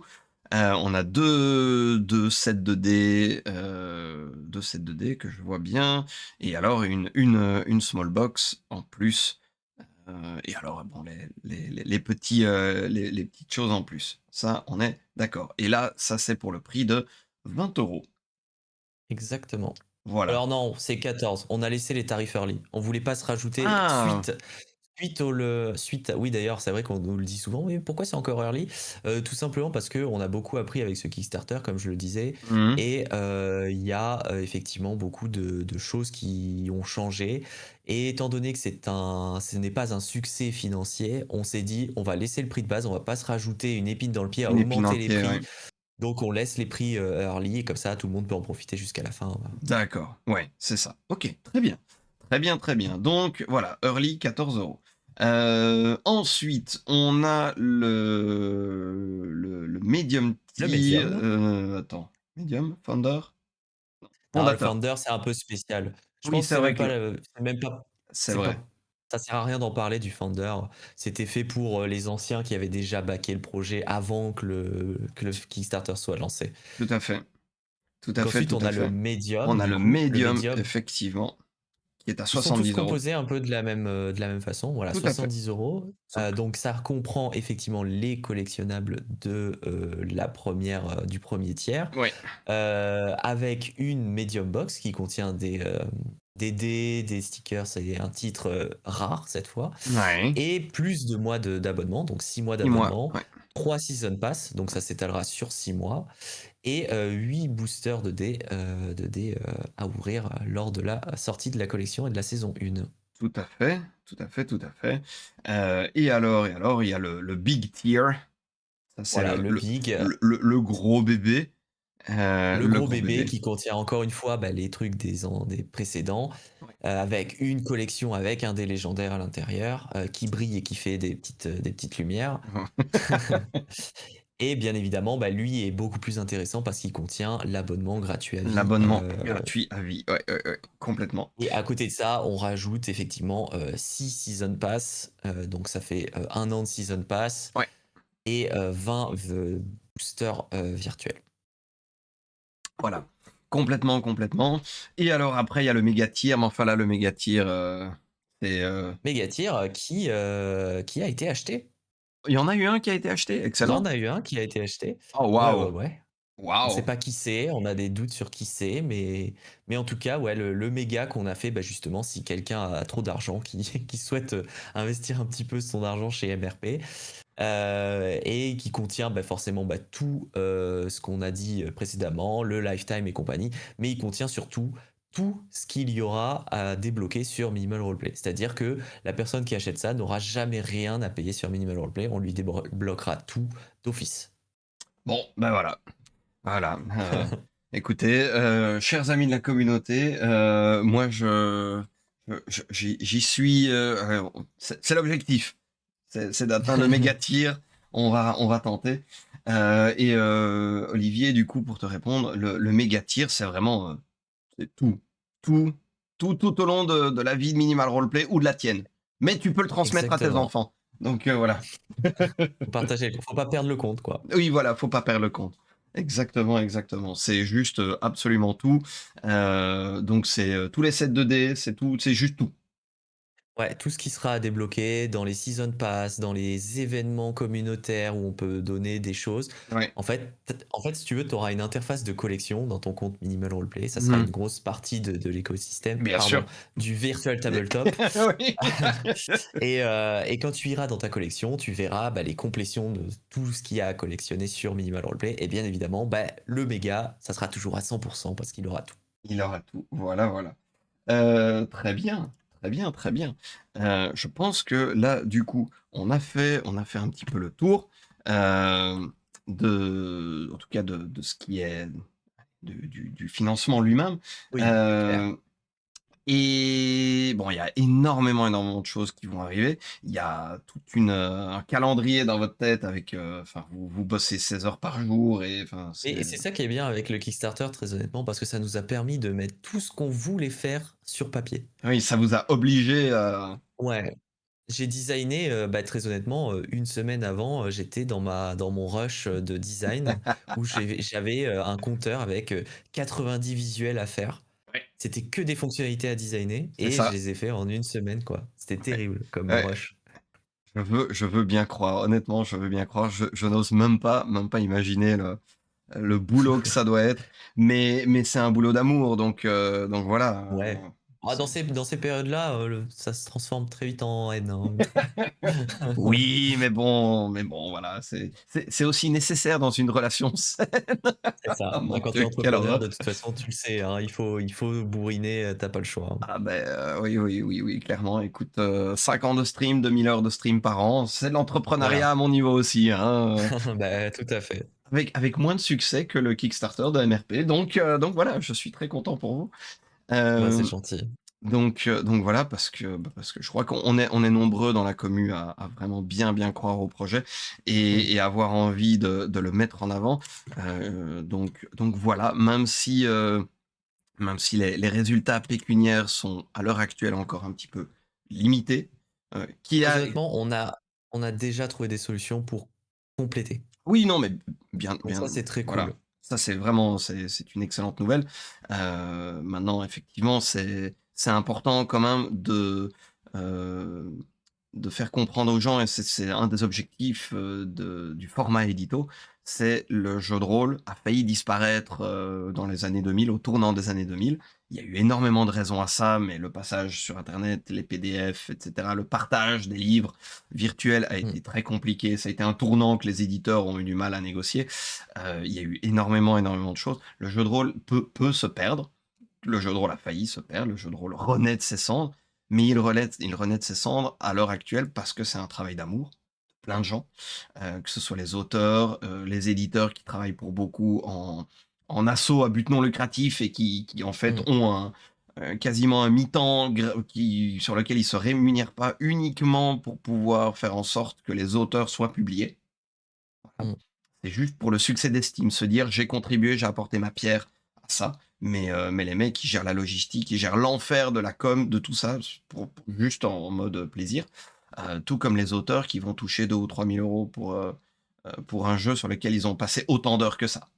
On a deux sets de dés, 2 sets de dés que je vois bien et alors une small box en plus, et alors bon les petits, les petites choses en plus. Ça, on est d'accord et là, ça c'est pour le prix de 20 €. Exactement. Voilà. Alors non, c'est 14. On a laissé les tarifs early. On voulait pas se rajouter Ah! Oui, d'ailleurs, c'est vrai qu'on nous le dit souvent: «Mais pourquoi c'est encore early?» Tout simplement parce qu'on a beaucoup appris avec ce Kickstarter, comme je le disais, Mmh. et il y a, effectivement beaucoup de choses qui ont changé, et étant donné que ce n'est pas un succès financier, on s'est dit: «On va laisser le prix de base, on va pas se rajouter une épine dans le pied à Une épine dans augmenter le les pied, ouais. prix, donc on laisse les prix, early, et comme ça tout le monde peut en profiter jusqu'à la fin». Voilà. D'accord, ouais, c'est ça. OK, très bien. Très bien, très bien. Donc voilà, early 14 €. Ensuite, on a le medium Le tier, médium. attends, medium? Founder? Non, le Fondateur. Founder, c'est un peu spécial. Je Oui, pense que c'est vrai que c'est c'est vrai, pas ça sert à rien d'en parler du Founder. C'était fait pour, les anciens qui avaient déjà backé le projet avant que le Kickstarter soit lancé. tout à fait, tout Donc à fait, ensuite, tout on à a le fait. Medium, On a du le coup. Le medium, Medium, effectivement, qui est à ils sont tous 70 €. composés un peu de la même façon. Voilà, Tout à fait. 70 €. Sauf que Donc ça comprend effectivement les collectionnables du premier tiers. ouais, Avec une medium box qui contient des dés, des stickers et un titre rare cette fois, ouais, et plus de mois d'abonnement, donc 6 mois 6 mois, d'abonnement, ouais, 3 season pass, donc ça s'étalera sur 6 mois, et 8 boosters de dés à ouvrir lors de la sortie de la collection et de la saison 1. tout à fait, tout à fait, tout à fait. Et alors, il y a le big tier. Ça, c'est Voilà, le big. le gros bébé, Le le gros gros bébé bébé. qui contient encore une fois, bah, les trucs des précédents, Ouais. avec une collection avec un dé légendaire à l'intérieur, qui brille et qui fait des petites lumières. Et bien évidemment, bah, lui est beaucoup plus intéressant parce qu'il contient l'abonnement gratuit à vie. L'abonnement gratuit à vie. Ouais, ouais, ouais, complètement. Et à côté de ça, on rajoute effectivement 6 season pass, donc ça fait 1 an de season pass, Ouais, et 20 boosters virtuels. voilà. Complètement, complètement. Et alors après, il y a le méga tier, mais enfin là, le méga tier, c'est, Megatir, qui a été acheté. il y en a eu un qui a été acheté? Il y en Excellent. a eu un qui a été acheté. Oh Ouais, ouais, waouh! ouais. On sait Waouh! pas qui c'est, on a des doutes sur qui c'est, mais en tout cas, ouais, le méga qu'on a fait, bah, justement, si quelqu'un a trop d'argent, qui souhaite investir un petit peu son argent chez MRP, et qui contient bah, forcément bah, tout ce qu'on a dit précédemment, le lifetime et compagnie, mais il contient surtout tout ce qu'il y aura à débloquer sur Minimal Roleplay. C'est-à-dire que la personne qui achète ça n'aura jamais rien à payer sur Minimal Roleplay, on lui débloquera tout d'office. Bon, ben voilà. Voilà, écoutez, chers amis de la communauté, moi j'y suis, c'est l'objectif. C'est d'atteindre le méga tier. On va tenter. Olivier, du coup, pour te répondre, le méga tier, c'est vraiment, c'est tout. Tout, tout au long de la vie de Minimal Roleplay ou de la tienne. Mais tu peux le transmettre à tes Exactement. enfants. Donc, voilà. Faut pas perdre le compte, quoi. Oui, voilà, faut pas perdre le compte. Exactement, exactement. C'est juste, absolument tout. Donc c'est, tous les sets de dés, c'est tout, c'est juste tout. Ouais, tout ce qui sera à débloquer dans les season pass, dans les événements communautaires où on peut donner des choses. Ouais. En fait, si tu veux, tu auras une interface de collection dans ton compte Minimal Roleplay. Ça sera Mmh. une grosse partie de l'écosystème, Bien pardon, sûr. du Virtual Tabletop. Oui. Et quand tu iras dans ta collection, tu verras bah, les complétions de tout ce qu'il y a à collectionner sur Minimal Roleplay. Et bien évidemment, bah, le méga, ça sera toujours à 100% parce qu'il aura tout. Il aura tout. Voilà, voilà. Très bien, très bien, très bien. Je pense que là, du coup, on a fait un petit peu le tour, en tout cas de ce qui est du financement lui-même. Oui, c'est clair. Heu Et bon, il y a énormément, énormément de choses qui vont arriver. Il y a toute un calendrier dans votre tête avec, enfin, vous bossez 16 heures par jour et enfin, Et c'est c'est ça qui est bien avec le Kickstarter, très honnêtement, parce que ça nous a permis de mettre tout ce qu'on voulait faire sur papier. oui, ça vous a obligé à Ouais, j'ai designé, bah, très honnêtement, 1 semaine avant, j'étais dans mon rush de design où j'avais un compteur avec 90 visuels à faire. ouais, C'était que des fonctionnalités à designer c'est et je ça. les ai fait en 1 semaine, quoi. C'était Ouais, terrible comme ouais, rush. je veux bien croire. Honnêtement, je veux bien croire. Je n'ose même pas imaginer le boulot que ça doit être. Mais c'est un boulot d'amour, donc voilà, Ouais. Ah, dans ces périodes-là, ça se transforme très vite en haine, hein. Oui, mais bon, voilà, c'est aussi nécessaire dans une relation saine. C'est ça. Ah Bah, mon quand tu es Dieu, quelle entrepreneur, horreur! de toute façon, tu le sais, hein, il faut bourriner, tu pas le choix, hein. Ah ben oui, oui, oui, oui, clairement. Écoute, 5 ans de stream, 2 000 heures de stream par an, c'est de Voilà. l'entrepreneuriat à mon niveau aussi, hein, Bah, tout à fait. avec moins de succès que le Kickstarter de MRP, donc voilà, je suis très content pour vous. Bah, c'est Hem, gentil. donc voilà, parce que je crois qu'on est nombreux dans la commu à vraiment bien, bien croire au projet Mmh. et avoir envie de le mettre en avant. Donc voilà, même si les résultats pécuniaires sont à l'heure actuelle encore un petit peu limités, qui Très a honnêtement, on a déjà trouvé des solutions pour compléter. oui, non, mais bien Donc bien ça, c'est très voilà, cool. ça c'est vraiment c'est une excellente nouvelle. Maintenant effectivement, c'est important quand même heu, de faire comprendre aux gens et c'est un des objectifs, du format édito, c'est le jeu de rôle a failli disparaître, dans les années 2000, au tournant des années 2000. Il y a eu énormément de raisons à ça, mais le passage sur internet, les PDF et cetera, le partage des livres virtuels a Mmh. été très compliqué. Ça a été un tournant que les éditeurs ont eu du mal à négocier. Il y a eu énormément, énormément de choses. Le jeu de rôle peut se perdre. Le jeu de rôle a failli se perdre. Le jeu de rôle renaît de ses cendres, mais il renaît de ses cendres à l'heure actuelle parce que c'est un travail d'amour de plein de gens, que ce soit les auteurs, les éditeurs qui travaillent pour beaucoup en asso à but non lucratif et qui en fait Mmh. ont quasiment un mi-temps sur lequel ils se rémunèrent pas uniquement pour pouvoir faire en sorte que les auteurs soient publiés. Voilà. Mmh. C'est juste pour le succès d'estime, se dire: «J'ai contribué, j'ai apporté ma pierre à ça». Mais les mecs, qui gèrent la logistique, ils gèrent l'enfer de la com, de tout ça, pour juste en mode plaisir. Tout comme les auteurs qui vont toucher 2 ou 3 000 € pour un jeu sur lequel ils ont passé autant d'heures que ça.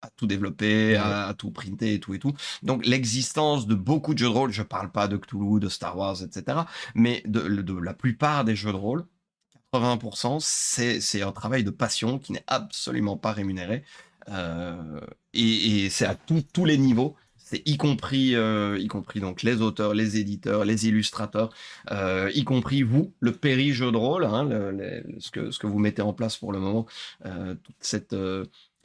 À tout développer, Bah, ouais. à tout printer et tout et tout. Donc l'existence de beaucoup de jeux de rôle, je parle pas de Cthulhu, de Star Wars et cetera, mais de la plupart des jeux de rôle, 80, c'est un travail de passion qui n'est absolument pas rémunéré, et c'est à tous les niveaux. C'est y compris donc les auteurs, les éditeurs, les illustrateurs, y compris vous, le péri jeu de rôle, hein, ce que vous mettez en place pour le moment, toute cette,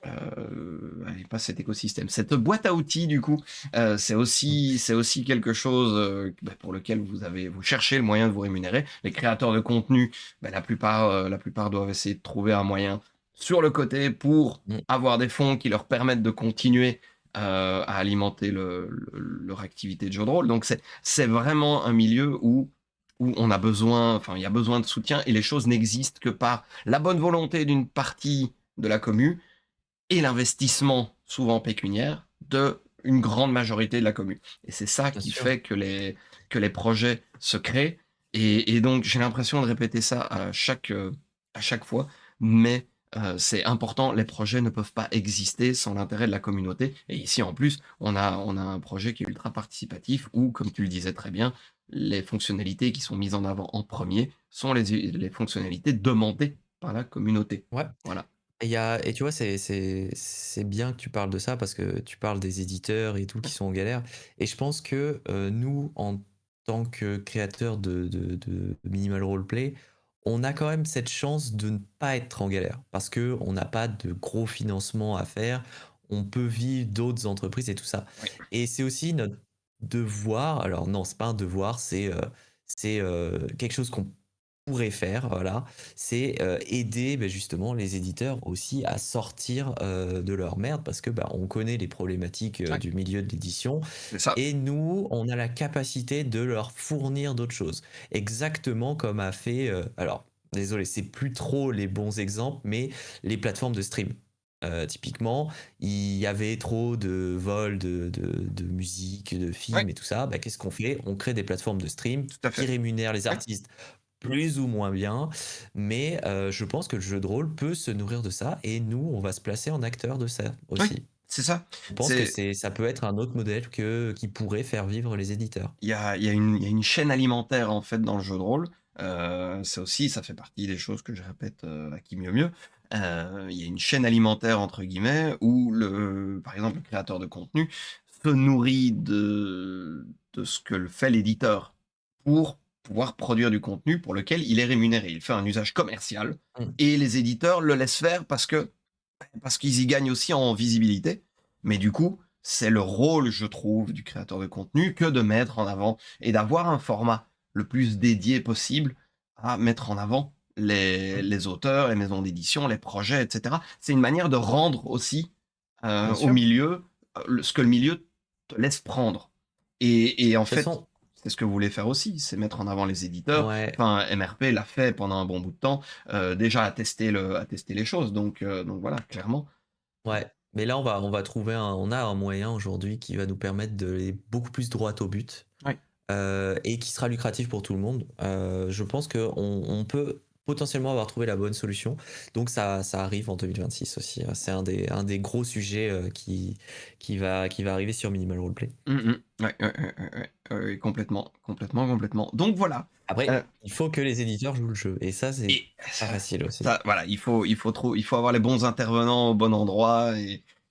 allez, pas cet écosystème, cette boîte à outils du coup, Mmh. c'est aussi quelque chose, pour lequel vous cherchez le moyen de vous rémunérer. Les créateurs de contenu, la plupart doivent essayer de trouver un moyen sur le côté pour Mmh. avoir des fonds qui leur permettent de continuer, à alimenter leur activité de jeu de rôle. Donc c'est vraiment un milieu où on a besoin, enfin, il y a besoin de soutien et les choses n'existent que par la bonne volonté d'une partie de la commu et l'investissement, souvent pécuniaire, de une grande majorité de la commune. Et c'est ça Bien qui sûr. fait que les projets se créent. Et donc, j'ai l'impression de répéter ça à chaque fois, mais c'est important, les projets ne peuvent pas exister sans l'intérêt de la communauté. Et ici, en plus, on a un projet qui est ultra participatif où, comme tu le disais très bien, les fonctionnalités qui sont mises en avant en premier sont les fonctionnalités demandées par la communauté. Ouais. Voilà. Et tu vois, c'est bien que tu parles de ça parce que tu parles des éditeurs et tout qui sont en galère. Et je pense que nous, en tant que créateurs de minimal roleplay, on a quand même cette chance de ne pas être en galère parce que on n'a pas de gros financement à faire. On peut vivre d'autres entreprises et tout ça. Oui. Et c'est aussi notre devoir. Alors non, c'est pas un devoir, c'est quelque chose qu'on pourrait faire, voilà, c'est aider justement les éditeurs aussi à sortir de leur merde parce que on connaît les problématiques Ouais, du milieu de l'édition c'est ça. et nous, on a la capacité de leur fournir d'autres choses. Exactement comme a fait, alors désolé, c'est plus trop les bons exemples, mais les plateformes de stream. Typiquement, il y avait trop de vols de musique, de Ouais, films et tout ça. Qu'est-ce qu'on fait? On crée des plateformes de stream tout à qui fait. rémunèrent les Ouais, artistes plus ou moins bien, mais je pense que le jeu de rôle peut se nourrir de ça et nous, on va se placer en acteur de ça ouais, aussi. c'est ça. Je pense que C'est ça peut être un autre modèle qui pourrait faire vivre les éditeurs. il y a une chaîne alimentaire, en fait, dans le jeu de rôle. C'est aussi ça fait partie des choses que je répète, à qui mieux mieux. Il y a une «chaîne alimentaire» entre guillemets où par exemple, le créateur de contenu se nourrit de ce que fait l'éditeur pour pouvoir produire du contenu pour lequel il est rémunéré. Il fait un usage commercial Mmh. et les éditeurs le laissent faire parce qu'ils y gagnent aussi en visibilité. Mais du coup, c'est le rôle, je trouve, du créateur de contenu que de mettre en avant et d'avoir un format le plus dédié possible à mettre en avant Mmh. les auteurs, les maisons d'édition, les projets, et cetera. C'est une manière de rendre aussi, Bien au sûr. De milieu, ce que le milieu te laisse prendre. Et en toute fait, façon, c'est ce que vous voulez faire aussi, c'est mettre en avant les éditeurs. ouais. Enfin, MRP l'a fait pendant un bon bout de temps, déjà à tester les choses. Donc voilà, clairement. Ouais, mais là on va trouver on a un moyen aujourd'hui qui va nous permettre d'aller beaucoup plus droit au but, Ouais. et qui sera lucratif pour tout le monde. Je pense qu'on on peut potentiellement avoir trouvé la bonne solution. Donc ça arrive en 2026 aussi. C'est un des gros sujets qui va arriver sur Minimal Roleplay. Mmh mh. Ouais, ouais, ouais, ouais, ouais, ouais, complètement, complètement, complètement. Donc voilà, Après, heu il faut que les éditeurs jouent le jeu. Et ça, c'est et pas ça facile aussi. ça voilà, il faut avoir les bons intervenants au bon endroit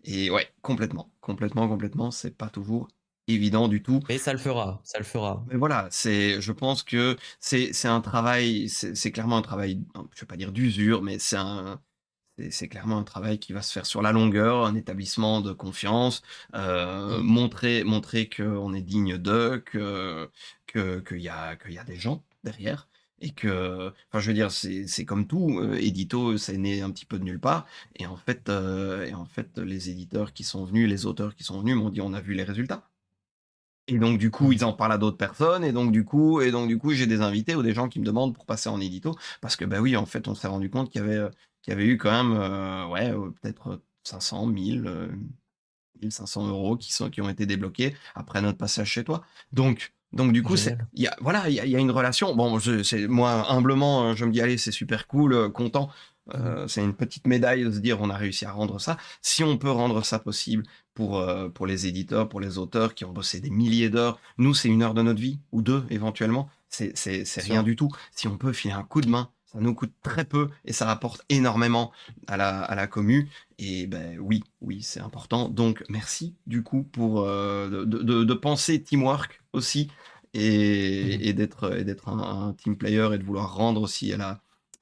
et ouais, complètement, complètement, complètement, c'est pas toujours évident du tout. Mais ça le fera, ça le fera. Mais voilà, je pense que c'est un travail, c'est clairement un travail, je vais pas dire d'usure, mais c'est clairement un travail qui va se faire sur la longueur, un établissement de confiance, Mm. montrer qu'on est digne d'eux, qu'il y a des gens derrière et enfin, je veux dire, c'est comme tout, édito, c'est né un petit peu de nulle part et en fait, les éditeurs qui sont venus, les auteurs qui sont venus m'ont dit: «On a vu les résultats». Et donc du coup, Mm. ils en parlent à d'autres personnes et donc du coup, j'ai des invités ou des gens qui me demandent pour passer en édito parce que, bah, oui, en fait, on s'est rendu compte qu'il y avait eu quand même, ouais, peut-être, 500 000, 1 500 € qui ont été débloqués après notre passage chez toi. Donc du coup, Génial. il y a voilà, il y a une relation. Bon, c'est moi, humblement, je me dis: «Allez, c'est super cool, content». Mm. C'est une petite médaille de se dire: «On a réussi à rendre ça». Si on peut rendre ça possible pour les éditeurs, pour les auteurs qui ont bossé des milliers d'heures, nous, c'est 1 heure de notre vie ou 2 éventuellement, c'est Bien rien sûr. du tout. Si on peut filer un coup de main, ça nous coûte très peu et ça rapporte énormément à la commu et ben oui, oui, c'est important. Donc merci du coup pour, de penser teamwork aussi Mhm. et d'être un team player et de vouloir rendre aussi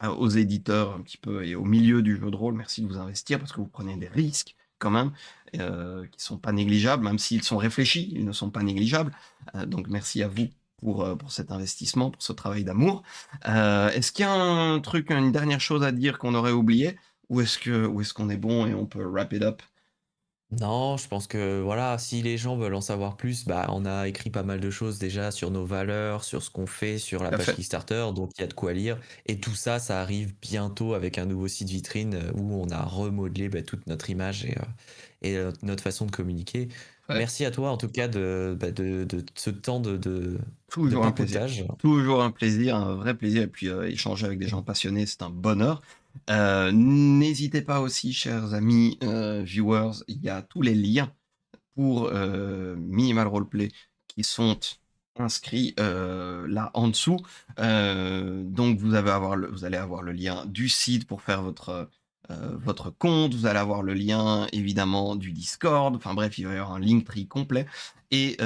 aux éditeurs un petit peu et au milieu du jeu de rôle. Merci de vous investir parce que vous prenez des risques quand même, qui sont pas négligeables, même s'ils sont réfléchis, ils ne sont pas négligeables. Donc merci à vous pour cet investissement, pour ce travail d'amour. Est-ce qu'il y a un truc, une dernière chose à dire qu'on aurait oublié? Ou est-ce qu'on est bon et on peut wrap it up? Non, je pense que voilà, si les gens veulent en savoir plus, bah, on a écrit pas mal de choses déjà sur nos valeurs, sur ce qu'on fait, sur la Tout à page fait. Kickstarter, donc il y a de quoi lire. Et tout ça, ça arrive bientôt avec un nouveau site vitrine où on a remodelé bah, toute notre image et notre façon de communiquer. Ouais, Merci à toi en tout cas de ce temps de toujours un plaisir. papotage. Toujours un plaisir, un vrai plaisir et puis, échanger avec des gens passionnés, c'est un bonheur. N'hésitez pas aussi, chers amis, viewers, il y a tous les liens pour, Minimal Roleplay qui sont inscrits, là en dessous. Donc vous allez avoir le lien du site pour faire votre compte. Vous allez avoir le lien évidemment du Discord. Enfin bref, il va y avoir un Linktree complet et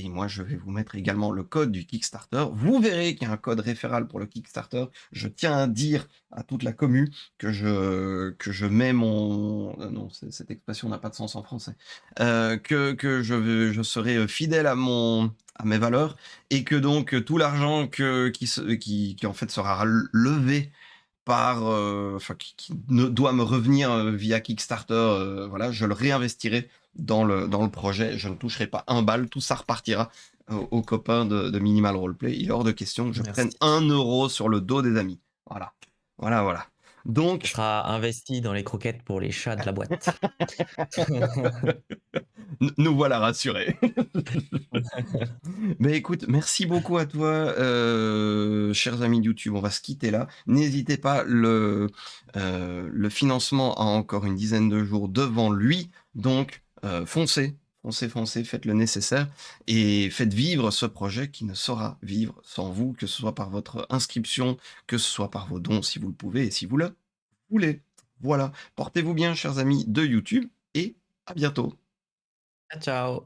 moi je vais vous mettre également le code du Kickstarter. Vous verrez qu'il y a un code référal pour le Kickstarter. Je tiens à dire à toute la commu que je mets mon non, cette expression n'a pas de sens en français. Que je serai, fidèle à mes valeurs et que donc tout l'argent qui en fait sera levé par, enfin qui ne doit me revenir, via Kickstarter, voilà, je le réinvestirai dans le projet. Je ne toucherai pas un balle, tout ça repartira aux copains de Minimal Roleplay. Il est hors de question que je prenne Merci. 1 € sur le dos des amis. Voilà. Voilà, voilà. Ce Donc sera investi dans les croquettes pour les chats de la boîte. nous voilà rassurés. Mais écoute, merci beaucoup à toi, chers amis de YouTube. On va se quitter là. N'hésitez pas, le financement a encore une dizaine de jours devant lui, donc foncez, foncez, foncez, faites le nécessaire et faites vivre ce projet qui ne saura vivre sans vous, que ce soit par votre inscription, que ce soit par vos dons si vous le pouvez et si vous le voulez. Voilà, portez-vous bien, chers amis de YouTube et à bientôt. Ciao.